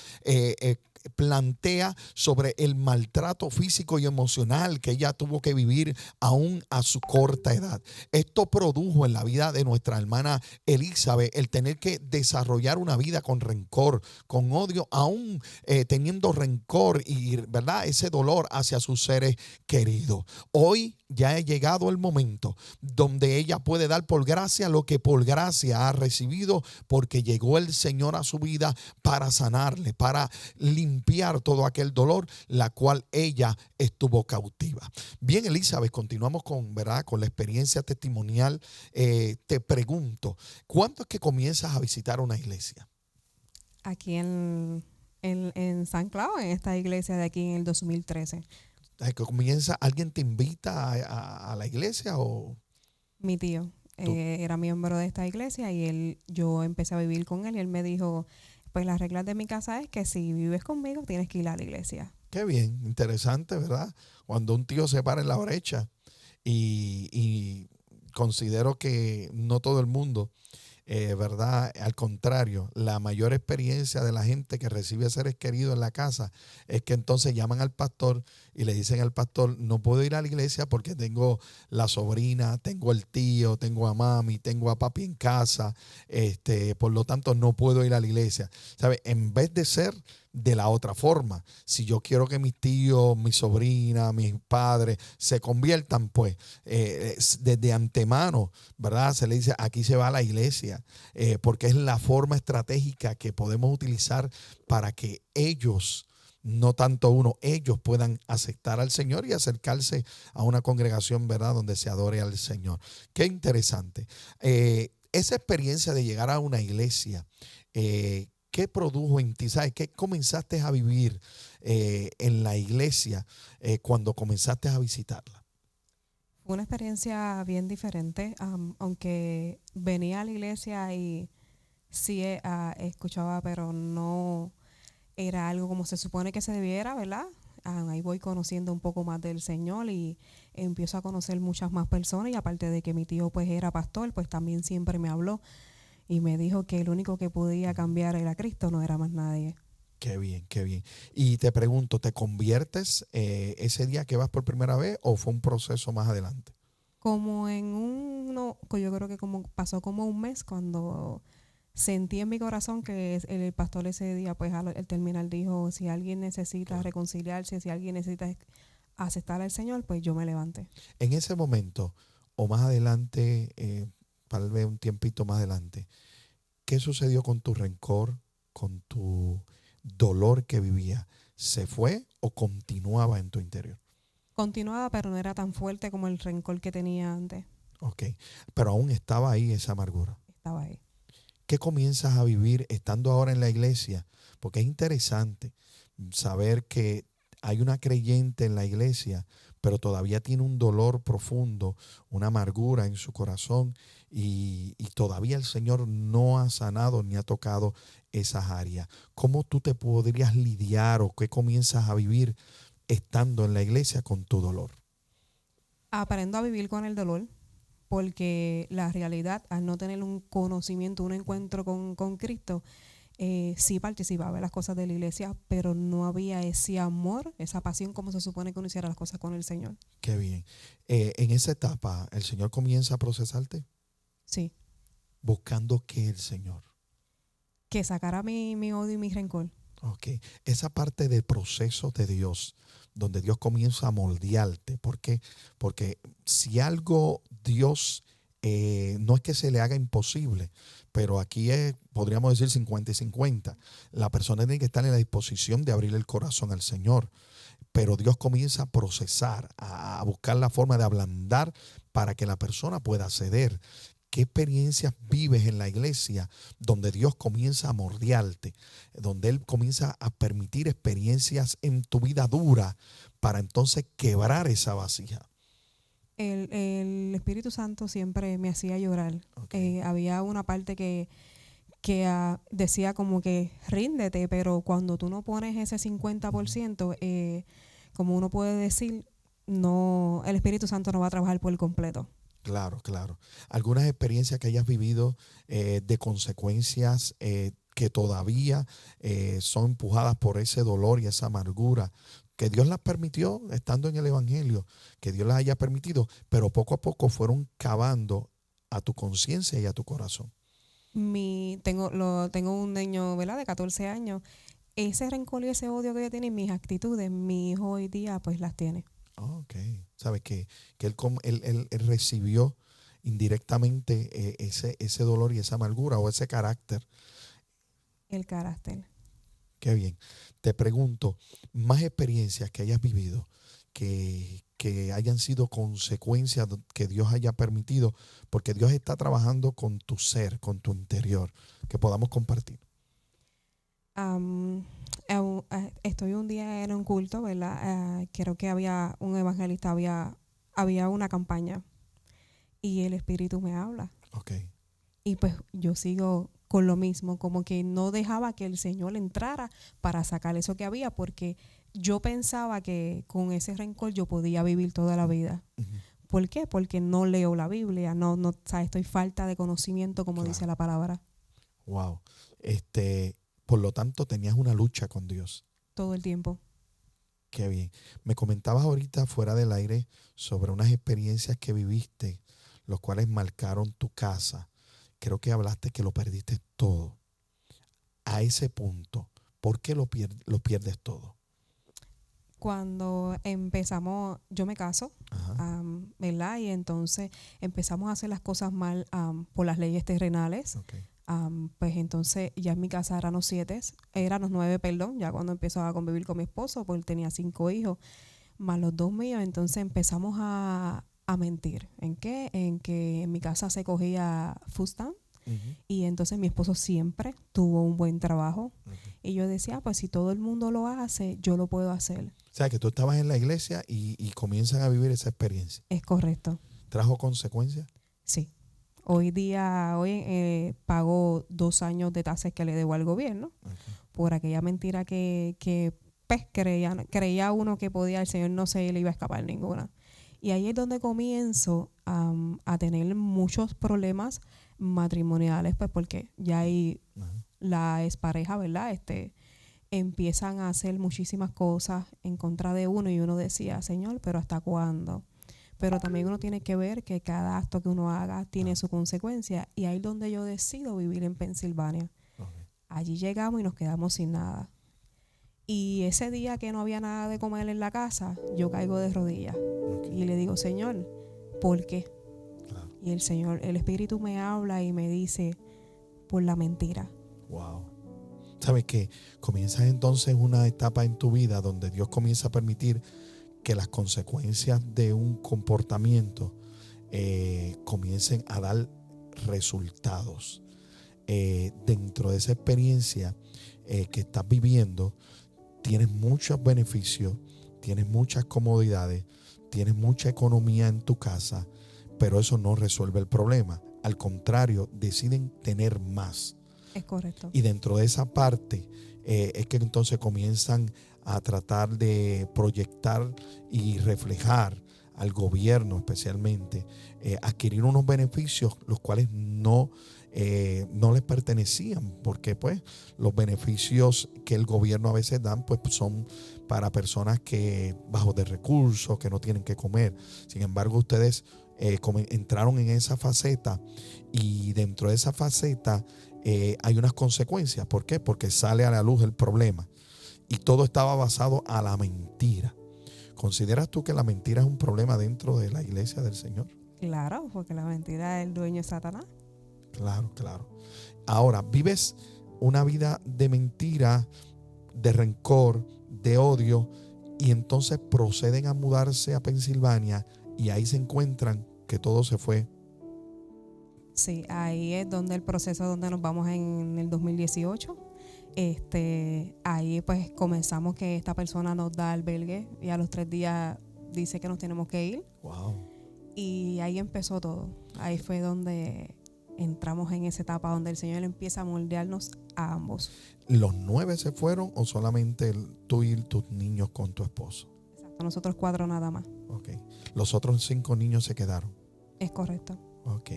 plantea sobre el maltrato físico y emocional que ella tuvo que vivir aún a su corta edad. Esto produjo en la vida de nuestra hermana Elizabeth el tener que desarrollar una vida con rencor, con odio, aún teniendo rencor y, ¿verdad?, ese dolor hacia sus seres queridos. Hoy ya ha llegado el momento donde ella puede dar por gracia lo que por gracia ha recibido, porque llegó el Señor a su vida para sanarle, para limpiar todo aquel dolor, la cual ella estuvo cautiva. Bien, Elizabeth, continuamos con, ¿verdad?, con la experiencia testimonial. Te pregunto, ¿cuándo es que comienzas a visitar una iglesia? Aquí en San Cloud, en esta iglesia de aquí en el 2013. ¿Que comienza, alguien te invita a la iglesia o...? Mi tío era miembro de esta iglesia y yo empecé a vivir con él y él me dijo, pues las reglas de mi casa es que si vives conmigo tienes que ir a la iglesia. Qué bien, interesante, ¿verdad? Cuando un tío se para en la brecha y considero que no todo el mundo, ¿verdad? Al contrario, la mayor experiencia de la gente que recibe seres queridos en la casa es que entonces llaman al pastor y le dicen al pastor, no puedo ir a la iglesia porque tengo la sobrina, tengo el tío, tengo a mami, tengo a papi en casa, por lo tanto no puedo ir a la iglesia. ¿Sabe? En vez de ser de la otra forma, si yo quiero que mis tíos, mi sobrina, mis padres se conviertan, pues desde antemano, ¿verdad? Se le dice, aquí se va a la iglesia, porque es la forma estratégica que podemos utilizar para que ellos, no tanto uno, ellos puedan aceptar al Señor y acercarse a una congregación, ¿verdad?, donde se adore al Señor. Qué interesante. Esa experiencia de llegar a una iglesia, ¿qué produjo en ti? ¿Sabes? ¿Qué comenzaste a vivir en la iglesia cuando comenzaste a visitarla? Fue una experiencia bien diferente, aunque venía a la iglesia y sí escuchaba, pero no era algo como se supone que se debiera, ¿verdad? Ahí voy conociendo un poco más del Señor y empiezo a conocer muchas más personas, y aparte de que mi tío pues era pastor, pues también siempre me habló y me dijo que el único que podía cambiar era Cristo, no era más nadie. Qué bien, qué bien. Y te pregunto, ¿te conviertes ese día que vas por primera vez o fue un proceso más adelante? Como yo creo que como pasó como un mes cuando sentí en mi corazón que el pastor ese día, pues al terminar dijo, si alguien necesita reconciliarse, si alguien necesita aceptar al Señor, pues yo me levanté. En ese momento o más adelante, tal vez un tiempito más adelante, ¿qué sucedió con tu rencor, con tu dolor que vivía? ¿Se fue o continuaba en tu interior? Continuaba, pero no era tan fuerte como el rencor que tenía antes. Ok, pero aún estaba ahí esa amargura. Estaba ahí. ¿Qué comienzas a vivir estando ahora en la iglesia? Porque es interesante saber que hay una creyente en la iglesia, pero todavía tiene un dolor profundo, una amargura en su corazón y todavía el Señor no ha sanado ni ha tocado esas áreas. ¿Cómo tú te podrías lidiar o qué comienzas a vivir estando en la iglesia con tu dolor? Aprendo a vivir con el dolor, porque la realidad, al no tener un conocimiento, un encuentro con Cristo, sí participaba en las cosas de la iglesia, pero no había ese amor, esa pasión como se supone que uno hiciera las cosas con el Señor. Qué bien. En esa etapa, ¿el Señor comienza a procesarte? Sí. ¿Buscando qué el Señor? Que sacara mi odio y mi rencor. Ok. Esa parte del proceso de Dios, donde Dios comienza a moldearte. ¿Por qué? Porque si algo Dios no es que se le haga imposible, pero aquí podríamos decir 50 y 50. La persona tiene que estar en la disposición de abrir el corazón al Señor, pero Dios comienza a procesar, a buscar la forma de ablandar para que la persona pueda ceder. ¿Qué experiencias vives en la iglesia donde Dios comienza a mordiarte, donde Él comienza a permitir experiencias en tu vida dura para entonces quebrar esa vasija? El Espíritu Santo siempre me hacía llorar. Okay. Había una parte que decía como que ríndete, pero cuando tú no pones ese 50%, como uno puede decir, no, el Espíritu Santo no va a trabajar por completo. Claro, claro. Algunas experiencias que hayas vivido de consecuencias que todavía son empujadas por ese dolor y esa amargura, que Dios las permitió estando en el Evangelio, que Dios las haya permitido, pero poco a poco fueron cavando a tu conciencia y a tu corazón. Tengo un niño, ¿verdad?, de 14 años. Ese rencor y ese odio que yo tenía, mis actitudes, mi hijo hoy día pues las tiene. Ok. Sabes que él recibió indirectamente ese dolor y esa amargura o ese carácter. El carácter. Qué bien. Te pregunto, más experiencias que hayas vivido, que hayan sido consecuencias que Dios haya permitido, porque Dios está trabajando con tu ser, con tu interior, que podamos compartir. Estoy un día en un culto, ¿verdad? Creo que había un evangelista, había una campaña y el Espíritu me habla. Okay. Y pues yo sigo con lo mismo, como que no dejaba que el Señor entrara para sacar eso que había, porque yo pensaba que con ese rencor yo podía vivir toda la vida. Uh-huh. ¿Por qué? Porque no leo la Biblia, no, ¿sabes? Estoy falta de conocimiento, como Claro. dice la palabra. Wow. Por lo tanto, tenías una lucha con Dios. Todo el tiempo. Qué bien. Me comentabas ahorita fuera del aire sobre unas experiencias que viviste, los cuales marcaron tu casa. Creo que hablaste que lo perdiste todo. A ese punto, ¿por qué lo pierdes todo? Cuando empezamos, yo me caso, Ajá. ¿verdad? Y entonces empezamos a hacer las cosas mal por las leyes terrenales. Okay. Pues entonces ya en mi casa éramos 9, perdón, ya cuando empezó a convivir con mi esposo, porque él tenía 5 hijos, más los 2 míos. Entonces empezamos a mentir. ¿En qué? En que en mi casa se cogía food stamp. Uh-huh. Y entonces mi esposo siempre tuvo un buen trabajo. Uh-huh. Y yo decía, pues si todo el mundo lo hace, yo lo puedo hacer. O sea, que tú estabas en la iglesia y comienzan a vivir esa experiencia. Es correcto. ¿Trajo consecuencias? Sí. Hoy pago 2 años de tasas que le debo al gobierno. Okay. Por aquella mentira que pues, creía uno que podía, el Señor no se le iba a escapar ninguna. Y ahí es donde comienzo a tener muchos problemas matrimoniales, pues porque ya ahí la expareja, ¿verdad? Empiezan a hacer muchísimas cosas en contra de uno y uno decía, Señor, ¿pero hasta cuándo? Pero también uno tiene que ver que cada acto que uno haga tiene su consecuencia, y ahí es donde yo decido vivir en Pensilvania. Okay. Allí llegamos y nos quedamos sin nada. Y ese día que no había nada de comer en la casa, yo caigo de rodillas. Okay. Y le digo, Señor, ¿por qué? Claro. Y el Espíritu me habla y me dice, por la mentira. Wow. ¿Sabes qué? Comienzas entonces una etapa en tu vida donde Dios comienza a permitir que las consecuencias de un comportamiento comiencen a dar resultados. Dentro de esa experiencia que estás viviendo, tienes muchos beneficios, tienes muchas comodidades, tienes mucha economía en tu casa, pero eso no resuelve el problema. Al contrario, deciden tener más. Es correcto. Y dentro de esa parte es que entonces comienzan a tratar de proyectar y reflejar al gobierno, especialmente, adquirir unos beneficios los cuales no les pertenecían, porque pues los beneficios que el gobierno a veces dan pues son para personas que bajos de recursos, que no tienen que comer. Sin embargo, ustedes entraron en esa faceta, y dentro de esa faceta hay unas consecuencias. ¿Por qué? Porque sale a la luz el problema, y todo estaba basado a la mentira. ¿Consideras tú que la mentira es un problema dentro de la iglesia del Señor? Claro, porque la mentira del dueño es Satanás. Claro, claro. Ahora, vives una vida de mentira, de rencor, de odio, y entonces proceden a mudarse a Pensilvania y ahí se encuentran que todo se fue. Sí, ahí es donde el proceso donde nos vamos en el 2018. Ahí pues comenzamos que esta persona nos da albergue y a los 3 días dice que nos tenemos que ir. Wow. Y ahí empezó todo. Ahí fue donde entramos en esa etapa donde el Señor empieza a moldearnos a ambos. ¿Los 9 se fueron o solamente tú y tus niños con tu esposo? Exacto, nosotros 4 nada más. Ok. Los otros 5 niños se quedaron. Es correcto. Ok.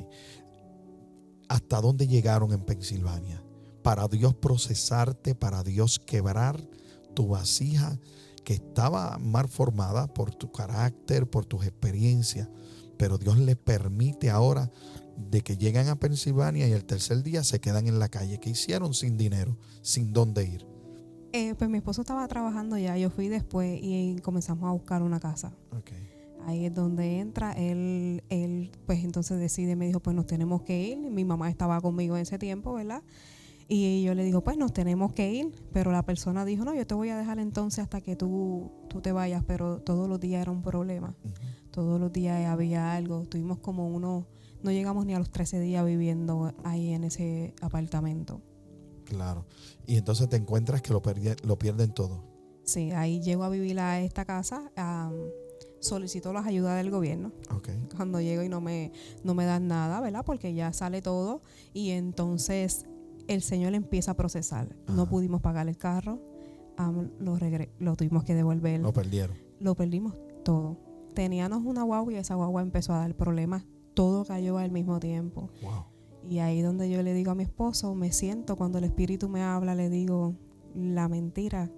¿Hasta dónde llegaron en Pensilvania? Para Dios procesarte, para Dios quebrar tu vasija que estaba mal formada por tu carácter, por tus experiencias. Pero Dios le permite ahora de que llegan a Pensilvania y el tercer día se quedan en la calle. ¿Qué hicieron sin dinero, sin dónde ir? Pues mi esposo estaba trabajando ya, yo fui después y comenzamos a buscar una casa. Okay. Ahí es donde entra, él pues entonces decide, me dijo, pues nos tenemos que ir. Mi mamá estaba conmigo en ese tiempo, ¿verdad? Y yo le digo, pues nos tenemos que ir, pero la persona dijo, no, yo te voy a dejar entonces hasta que tú te vayas, pero todos los días era un problema. Todos los días había algo, tuvimos como no llegamos ni a los 13 días viviendo ahí en ese apartamento. Claro. Y entonces te encuentras que lo pierden todo. Sí, ahí llego a vivir a esta casa, solicito las ayudas del gobierno. Okay. Cuando llego y no me dan nada, ¿verdad? Porque ya sale todo y entonces el Señor empieza a procesar. Ajá. No pudimos pagar el carro, lo tuvimos que devolver. Lo perdieron. Lo perdimos todo. Teníamos una guagua y esa guagua empezó a dar problemas. Todo cayó al mismo tiempo. Wow. Y ahí donde yo le digo a mi esposo, me siento, cuando el Espíritu me habla, le digo, la mentira,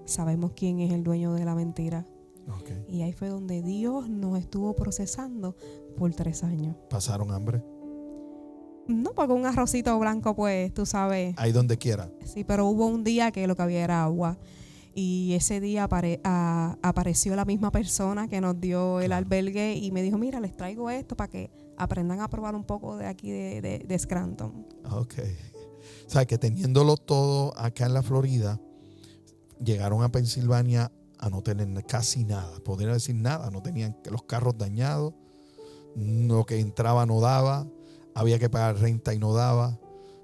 sabemos quién es el dueño de la mentira. Okay. Y ahí fue donde Dios nos estuvo procesando por 3 años. ¿Pasaron hambre? No, porque un arrocito blanco, pues, tú sabes. Ahí donde quiera. Sí, pero hubo un día que lo que había era agua. Y ese día apareció la misma persona que nos dio el albergue y me dijo, mira, les traigo esto para que aprendan a probar un poco de aquí de Scranton. Ok. O sea, que teniéndolo todo acá en la Florida, llegaron a Pensilvania a no tener casi nada. Podría decir nada. No tenían los carros dañados. Lo que entraba no daba. Había que pagar renta y no daba.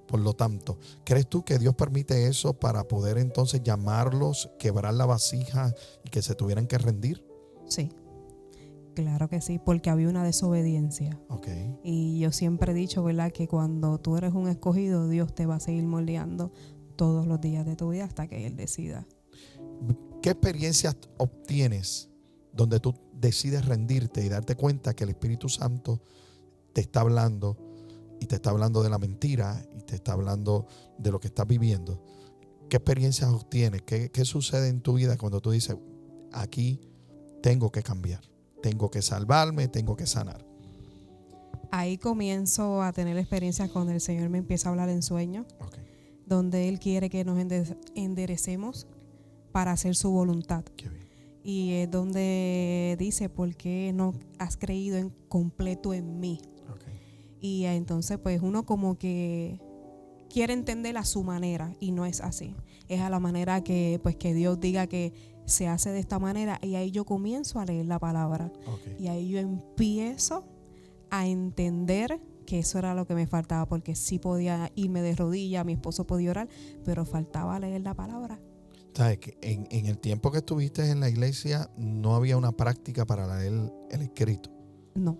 Por lo tanto, ¿crees tú que Dios permite eso para poder entonces llamarlos, quebrar la vasija y que se tuvieran que rendir? Sí, claro que sí, porque había una desobediencia. Okay. Y yo siempre he dicho, ¿verdad?, que cuando tú eres un escogido, Dios te va a seguir moldeando todos los días de tu vida hasta que Él decida. ¿Qué experiencias obtienes donde tú decides rendirte y darte cuenta que el Espíritu Santo te está hablando y te está hablando de la mentira y te está hablando de lo que estás viviendo? ¿Qué experiencias obtienes? ¿Qué sucede en tu vida cuando tú dices, aquí tengo que cambiar, tengo que salvarme, tengo que sanar? Ahí comienzo a tener experiencias cuando el Señor me empieza a hablar en sueños, Okay. donde Él quiere que nos enderecemos para hacer su voluntad. Qué bien. Y es donde dice, ¿por qué no has creído en completo en mí? Okay. Y entonces pues uno como que quiere entender a su manera y no es así. Es a la manera que pues que Dios diga que se hace de esta manera y ahí yo comienzo a leer la palabra. Okay. Y ahí yo empiezo a entender que eso era lo que me faltaba, porque sí podía irme de rodillas, mi esposo podía orar, pero faltaba leer la palabra. ¿Sabes que en el tiempo que estuviste en la iglesia no había una práctica para leer el escrito? No.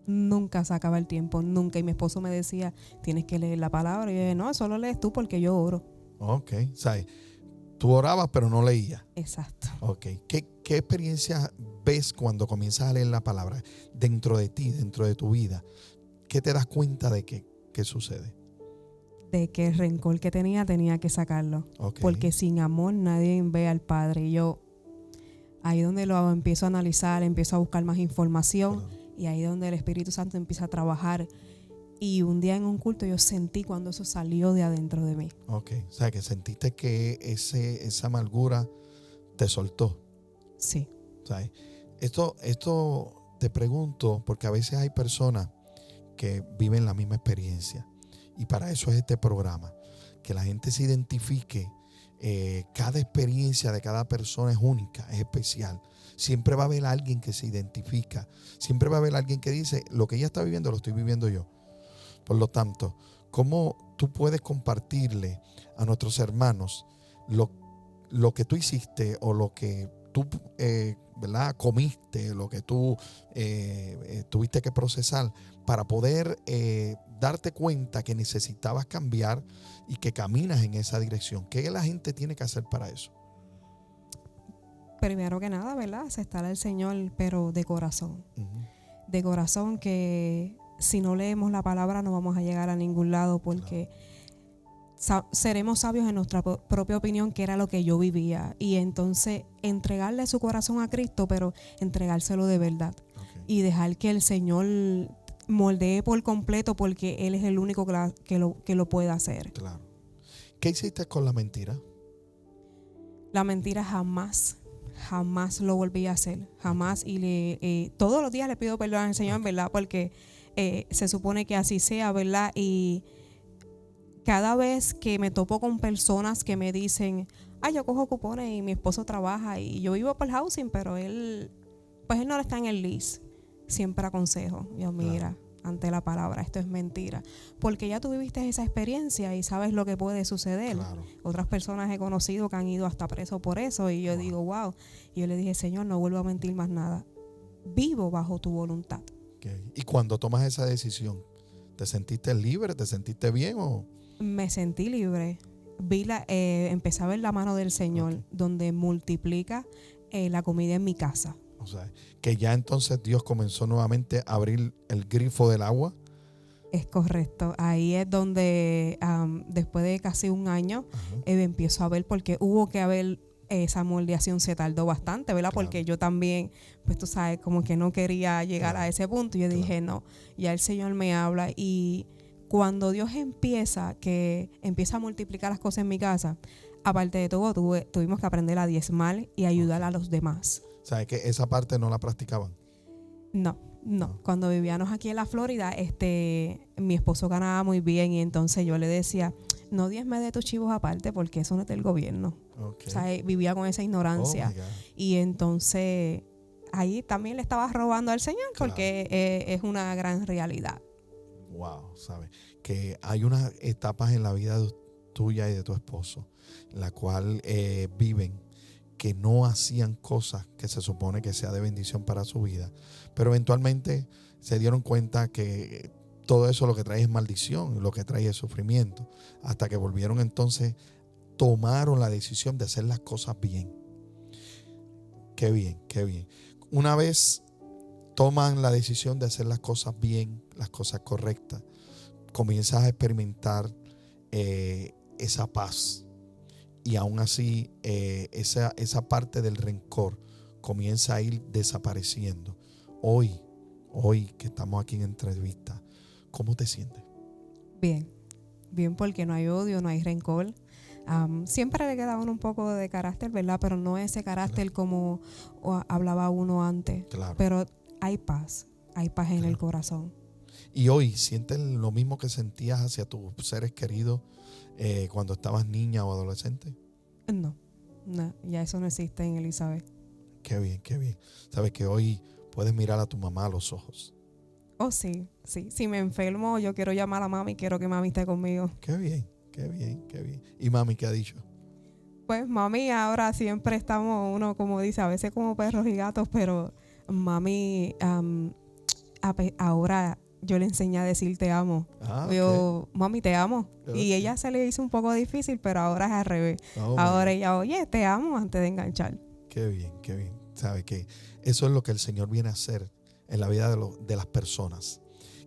Nunca se acaba el tiempo, nunca. Y mi esposo me decía, tienes que leer la palabra. Y yo dije, no, eso lo lees tú porque yo oro. Ok. ¿Sabes? Tú orabas pero no leías. Exacto. Ok. ¿Qué experiencias ves cuando comienzas a leer la palabra dentro de ti, dentro de tu vida? ¿Qué te das cuenta de qué sucede? De que el rencor que tenía que sacarlo. Okay. Porque sin amor nadie ve al Padre. Y yo, ahí donde lo empiezo a analizar, empiezo a buscar más información. Claro. Y ahí donde el Espíritu Santo empieza a trabajar. Y un día en un culto yo sentí cuando eso salió de adentro de mí. Ok. O sea, que sentiste que esa amargura te soltó. Sí. ¿Sabes? Esto te pregunto, porque a veces hay personas que viven la misma experiencia, y para eso es este programa, que la gente se identifique. Cada experiencia de cada persona es única, es especial. Siempre va a haber alguien que se identifica, siempre va a haber alguien que dice, lo que ella está viviendo lo estoy viviendo yo. Por lo tanto, ¿cómo tú puedes compartirle a nuestros hermanos lo que tú hiciste o lo que tú ¿verdad? Comiste, lo que tú tuviste que procesar para poder darte cuenta que necesitabas cambiar y que caminas en esa dirección? ¿Qué la gente tiene que hacer para eso? Primero que nada, ¿verdad? Aceptar al Señor, pero de corazón. Uh-huh. De corazón, que si no leemos la palabra no vamos a llegar a ningún lado, porque seremos sabios en nuestra propia opinión, que era lo que yo vivía. Y entonces entregarle su corazón a Cristo, pero entregárselo de verdad. Okay. Y dejar que el Señor moldee por completo, porque Él es el único que lo puede hacer. Claro. ¿Qué hiciste con la mentira? La mentira jamás lo volví a hacer. Jamás. Y todos los días le pido perdón al Señor, ¿verdad? Porque se supone que así sea, ¿verdad? Y cada vez que me topo con personas que me dicen, yo cojo cupones y mi esposo trabaja y yo vivo por housing, pero él no está en el lease, siempre aconsejo, mira, ante la palabra, esto es mentira, porque ya tú viviste esa experiencia y sabes lo que puede suceder. Claro. Otras personas he conocido que han ido hasta preso por eso, y yo digo, wow. Y yo le dije, Señor, no vuelvo a mentir más nada, vivo bajo tu voluntad. Okay. Y cuando tomas esa decisión, ¿te sentiste libre? ¿Te sentiste bien o...? Me sentí libre. Empecé a ver la mano del Señor, Okay, donde multiplica la comida en mi casa. O sea, que ya entonces Dios comenzó nuevamente a abrir el grifo del agua. Es correcto. Ahí es donde después de casi un año empiezo a ver, porque hubo que haber esa moldeación, se tardó bastante, ¿verdad? Claro. Porque yo también, pues tú sabes, como que no quería llegar a ese punto. Yo dije, no, ya el Señor me habla. Y cuando Dios empieza a multiplicar las cosas en mi casa, aparte de todo, tuvimos que aprender a diezmar y ayudar a los demás. ¿Sabes que esa parte no la practicaban? No. Cuando vivíamos aquí en la Florida, mi esposo ganaba muy bien, y entonces yo le decía, no diezme de tus chivos aparte, porque eso no es del gobierno. Okay. O sea, vivía con esa ignorancia. Y entonces ahí también le estaba robando al Señor, porque es una gran realidad. Wow, ¿sabes? Que hay unas etapas en la vida tuya y de tu esposo, en la cual viven, que no hacían cosas que se supone que sea de bendición para su vida, pero eventualmente se dieron cuenta que todo eso lo que trae es maldición, lo que trae es sufrimiento, hasta que volvieron entonces, tomaron la decisión de hacer las cosas bien. Qué bien, qué bien. Una vez toman la decisión de hacer las cosas bien, las cosas correctas, comienzas a experimentar esa paz. Y aún así, esa parte del rencor comienza a ir desapareciendo. Hoy que estamos aquí en entrevista, ¿cómo te sientes? Bien, porque no hay odio, no hay rencor. Siempre le queda a uno un poco de carácter, ¿verdad? Pero no ese carácter como hablaba uno antes. Claro. Pero hay paz en el corazón. ¿Y hoy sientes lo mismo que sentías hacia tus seres queridos cuando estabas niña o adolescente? No, ya eso no existe en Elizabeth. Qué bien, qué bien. Sabes que hoy puedes mirar a tu mamá a los ojos. Oh, sí. Si me enfermo, yo quiero llamar a mami, quiero que mami esté conmigo. Qué bien, qué bien, qué bien. ¿Y mami qué ha dicho? Pues mami, ahora siempre estamos, uno como dice, a veces como perros y gatos, pero mami, ahora yo le enseñé a decir te amo. Yo, mami, te amo. Y ella se le hizo un poco difícil, pero ahora es al revés. Ahora ella, oye, te amo, antes de enganchar. Qué bien, qué bien. ¿Sabe que eso es lo que el Señor viene a hacer en la vida de las personas?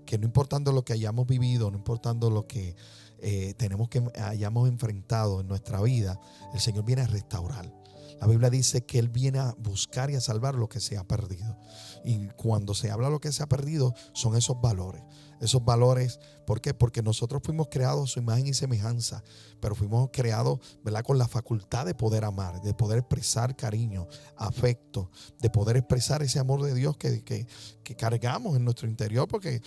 Que no importando lo que hayamos vivido, no importando lo que hayamos enfrentado en nuestra vida, el Señor viene a restaurar. La Biblia dice que Él viene a buscar y a salvar lo que se ha perdido. Y cuando se habla de lo que se ha perdido, son esos valores. Esos valores, ¿por qué? Porque nosotros fuimos creados a su imagen y semejanza, pero fuimos creados, ¿verdad?, con la facultad de poder amar, de poder expresar cariño, afecto, de poder expresar ese amor de Dios que cargamos en nuestro interior, porque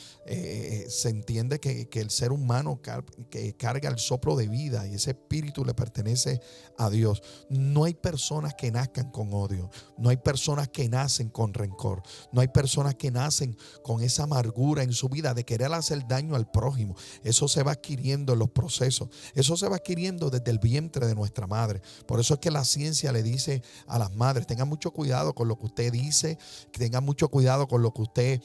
se entiende que el ser humano que carga el soplo de vida y ese espíritu le pertenece a Dios. No hay personas que nazcan con odio, no hay personas que nacen con rencor, no hay personas que nacen con esa amargura en su vida de querer hacer daño al prójimo. Eso se va adquiriendo en los procesos, eso se va adquiriendo desde el vientre de nuestra madre. Por eso es que la ciencia le dice a las madres: tengan mucho cuidado con lo que usted dice, tengan mucho cuidado con lo que usted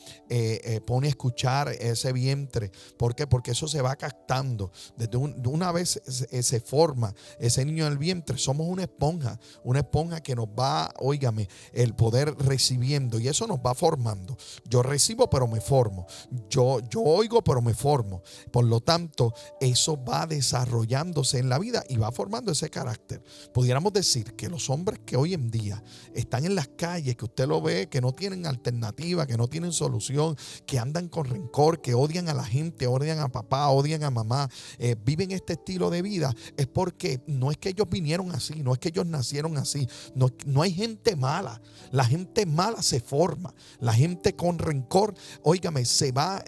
pone a escuchar ese vientre. ¿Por qué? Porque eso se va captando. Desde una vez se forma ese niño en el vientre, somos una esponja que nos va, óigame, el poder recibiendo, y eso nos va formando. Yo recibo pero me formo, yo oigo pero me formo. Por lo tanto, eso va desarrollándose en la vida y va formando ese carácter. Pudiéramos decir que los hombres que hoy en día están en las calles, que usted lo ve, que no tienen alternativa, que no tienen solución, que andan con rencor, que odian a la gente, odian a papá, odian a mamá, viven este estilo de vida, es porque no es que ellos vinieron así, no es que ellos nacieron así, no hay gente mala. La gente mala se forma, la gente con rencor, óigame, se va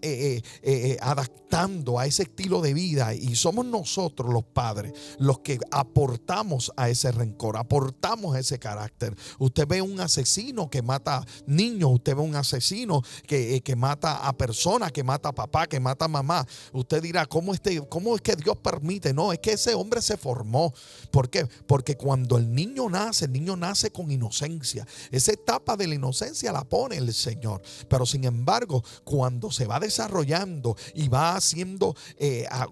adaptando a ese estilo de vida, y somos nosotros los padres los que aportamos a ese rencor, aportamos a ese carácter. Usted ve un asesino que mata niños, usted ve un asesino que mata a personas, que mata a papá, que mata a mamá. Usted dirá, ¿cómo es que Dios permite? No, es que ese hombre se formó. ¿Por qué? Porque cuando el niño nace con inocencia. Esa etapa de la inocencia la pone el Señor. Pero sin embargo, cuando se va desarrollando y va siendo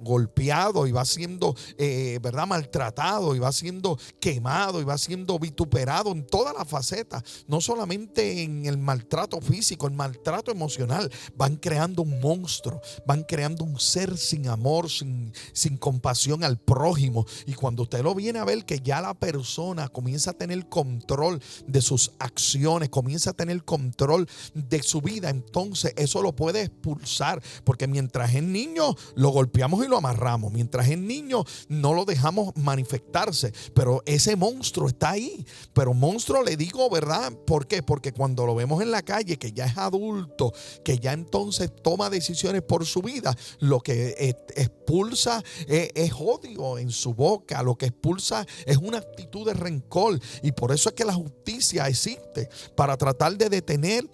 golpeado, y va siendo ¿verdad?, maltratado, y va siendo quemado, y va siendo vituperado en todas las facetas, no solamente en el maltrato físico, el maltrato emocional, van creando un monstruo, van creando un ser sin amor, sin compasión al prójimo. Y cuando usted lo viene a ver, que ya la persona comienza a tener control de sus acciones, comienza a tener control de su vida, entonces eso lo puede expulsar, porque mientras es niño lo golpeamos y lo amarramos, mientras es niño no lo dejamos manifestarse, pero ese monstruo está ahí. Pero monstruo le digo, ¿verdad? ¿Por qué? Porque cuando lo vemos en la calle, que ya es adulto, que ya entonces toma decisiones por su vida, lo que expulsa es odio en su boca, lo que expulsa es una actitud de rencor. Y por eso es que la justicia existe, para tratar de detener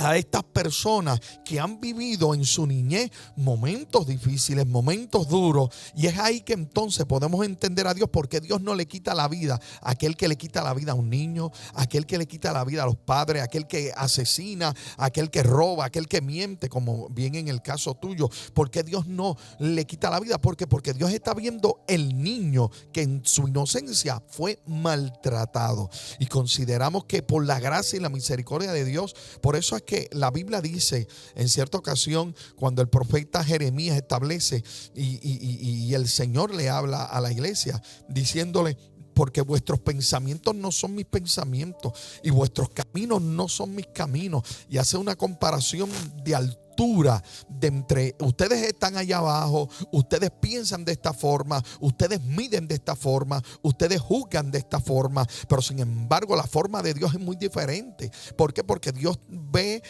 a estas personas que han vivido en su niñez momentos difíciles, momentos duros, y es ahí que entonces podemos entender a Dios, porque Dios no le quita la vida a aquel que le quita la vida a un niño, a aquel que le quita la vida a los padres, a aquel que asesina, a aquel que roba, a aquel que miente, como bien en el caso tuyo. Porque Dios no le quita la vida, porque Dios está viendo el niño que en su inocencia fue maltratado, y consideramos que por la gracia y la misericordia de Dios, por eso es que la Biblia dice en cierta ocasión, cuando el profeta Jeremías establece y el Señor le habla a la iglesia diciéndole: porque vuestros pensamientos no son mis pensamientos, y vuestros caminos no son mis caminos. Y hace una comparación de altura, de entre ustedes están allá abajo, ustedes piensan de esta forma, ustedes miden de esta forma, ustedes juzgan de esta forma, pero sin embargo la forma de Dios es muy diferente. ¿Por qué? Porque Dios ve,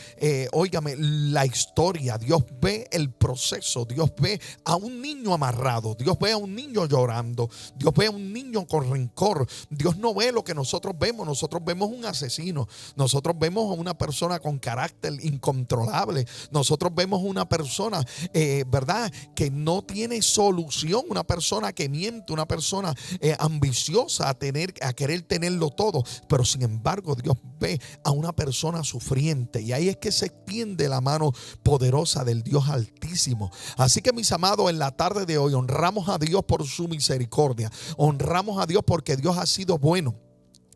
óigame, la historia, Dios ve el proceso, Dios ve a un niño amarrado, Dios ve a un niño llorando, Dios ve a un niño con rencor. Dios no ve lo que nosotros vemos un asesino, nosotros vemos a una persona con carácter incontrolable, nosotros vemos una persona, ¿verdad?, que no tiene solución, una persona que miente, una persona ambiciosa a querer tenerlo todo. Pero sin embargo Dios ve a una persona sufriente, y ahí es que se extiende la mano poderosa del Dios Altísimo. Así que, mis amados, en la tarde de hoy honramos a Dios por su misericordia, honramos a Dios porque Dios ha sido bueno.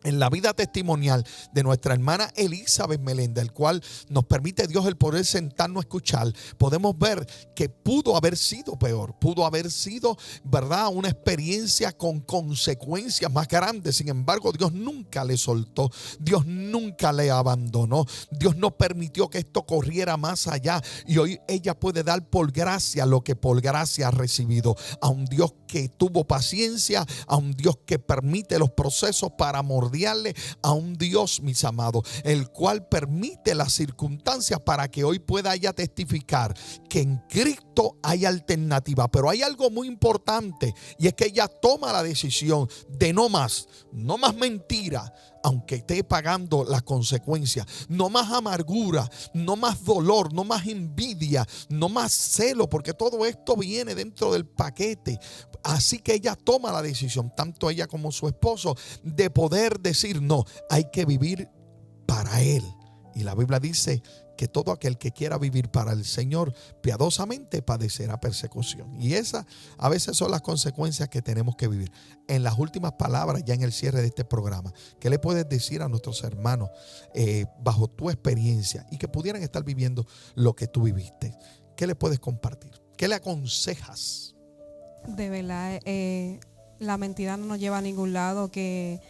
en la vida testimonial de nuestra hermana Elizabeth Meléndez, el cual nos permite Dios el poder sentarnos a escuchar, podemos ver que pudo haber sido peor, pudo haber sido, ¿verdad?, una experiencia con consecuencias más grandes. Sin embargo, Dios nunca le soltó, Dios nunca le abandonó, Dios no permitió que esto corriera más allá, y hoy ella puede dar por gracia lo que por gracia ha recibido, a un Dios que tuvo paciencia, a un Dios que permite los procesos para morderle, a un Dios, mis amados, el cual permite las circunstancias para que hoy pueda ella testificar que en Cristo hay alternativa. Pero hay algo muy importante, y es que ella toma la decisión de no más mentira, aunque esté pagando las consecuencias, no más amargura, no más dolor, no más envidia, no más celo, porque todo esto viene dentro del paquete. Así que ella toma la decisión, tanto ella como su esposo, de poder decir no, hay que vivir para Él. Y la Biblia dice que todo aquel que quiera vivir para el Señor piadosamente padecerá persecución. Y esas a veces son las consecuencias que tenemos que vivir. En las últimas palabras, ya en el cierre de este programa, ¿qué le puedes decir a nuestros hermanos bajo tu experiencia y que pudieran estar viviendo lo que tú viviste? ¿Qué le puedes compartir? ¿Qué le aconsejas? De verdad, la mentira no nos lleva a ningún lado, que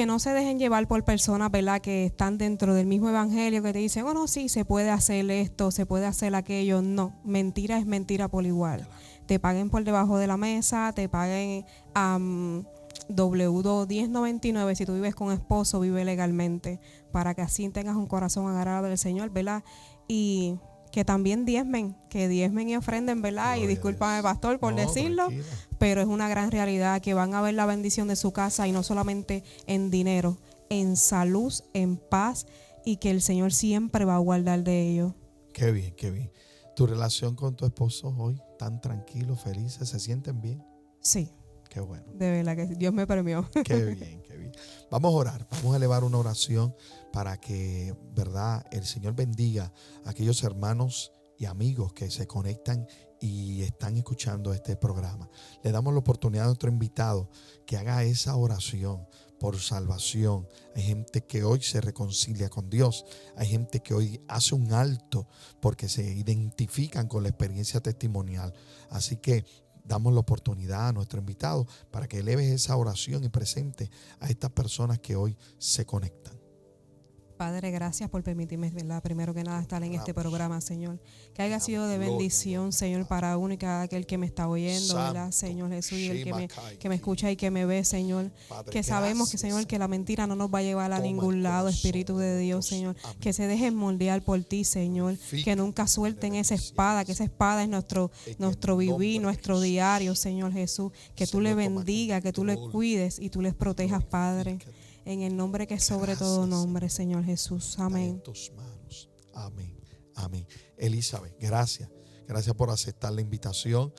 no se dejen llevar por personas, ¿verdad?, que están dentro del mismo evangelio, que te dicen, oh no, sí, se puede hacer esto, se puede hacer aquello. No, mentira es mentira por igual. Te paguen por debajo de la mesa, te paguen W1099, si tú vives con esposo, vive legalmente, para que así tengas un corazón agarrado del Señor, ¿verdad? Y que también diezmen y ofrenden, ¿verdad? Gloria, y discúlpame, pastor, por decirlo, tranquila, pero es una gran realidad que van a ver la bendición de su casa, y no solamente en dinero, en salud, en paz, y que el Señor siempre va a guardar de ellos. Qué bien, qué bien. ¿Tu relación con tu esposo hoy, tan tranquilo, felices, se sienten bien? Sí. Qué bueno. De verdad que Dios me premió. Qué bien, qué bien. Vamos a orar, vamos a elevar una oración para que, ¿verdad?, el Señor bendiga a aquellos hermanos y amigos que se conectan y están escuchando este programa. Le damos la oportunidad a nuestro invitado que haga esa oración por salvación. Hay gente que hoy se reconcilia con Dios. Hay gente que hoy hace un alto porque se identifican con la experiencia testimonial. Así que damos la oportunidad a nuestro invitado para que eleve esa oración y presente a estas personas que hoy se conectan. Padre, gracias por permitirme, ¿verdad?, primero que nada, estar en este programa, Señor. Que haya sido de bendición, Señor, para uno y cada aquel que me está oyendo, ¿verdad, Señor Jesús? Y el que me escucha y que me ve, Señor. Que sabemos que, Señor, que la mentira no nos va a llevar a ningún lado, Espíritu de Dios, Señor. Que se dejen moldear por ti, Señor. Que nunca suelten esa espada, que esa espada es nuestro vivir, nuestro diario, Señor Jesús. Que tú le bendigas, que tú le cuides y tú les protejas, Padre. En el nombre que es sobre todo nombre, Señor Jesús. Amén. En tus manos. Amén. Amén. Elizabeth, gracias. Gracias por aceptar la invitación.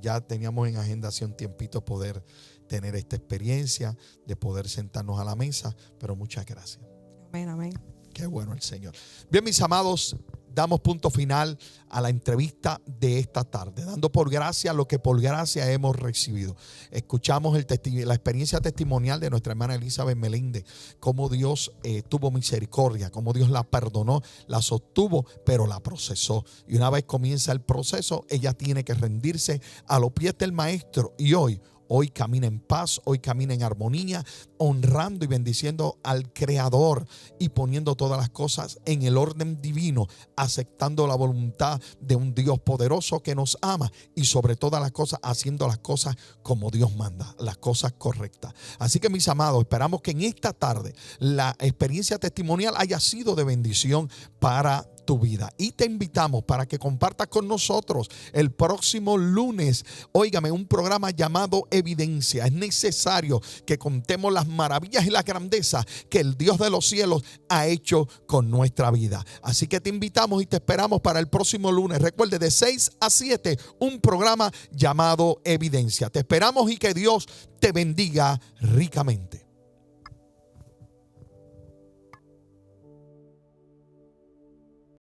Ya teníamos en agenda hace un tiempito poder tener esta experiencia, de poder sentarnos a la mesa, pero muchas gracias. Amén, amén. Qué bueno el Señor. Bien, mis amados, damos punto final a la entrevista de esta tarde, dando por gracia lo que por gracia hemos recibido. Escuchamos la experiencia testimonial de nuestra hermana Elizabeth Meléndez, cómo Dios tuvo misericordia, cómo Dios la perdonó, la sostuvo, pero la procesó. Y una vez comienza el proceso, ella tiene que rendirse a los pies del Maestro. Y hoy camina en paz, hoy camina en armonía, honrando y bendiciendo al Creador y poniendo todas las cosas en el orden divino, aceptando la voluntad de un Dios poderoso que nos ama y sobre todas las cosas haciendo las cosas como Dios manda, las cosas correctas. Así que, mis amados, esperamos que en esta tarde la experiencia testimonial haya sido de bendición para tu vida, y te invitamos para que compartas con nosotros el próximo lunes. Óigame, un programa llamado Evidencia. Es necesario que contemos las maravillas y las grandezas que el Dios de los cielos ha hecho con nuestra vida. Así que te invitamos y te esperamos para el próximo lunes. Recuerde, de 6 a 7, un programa llamado Evidencia. Te esperamos y que Dios te bendiga ricamente.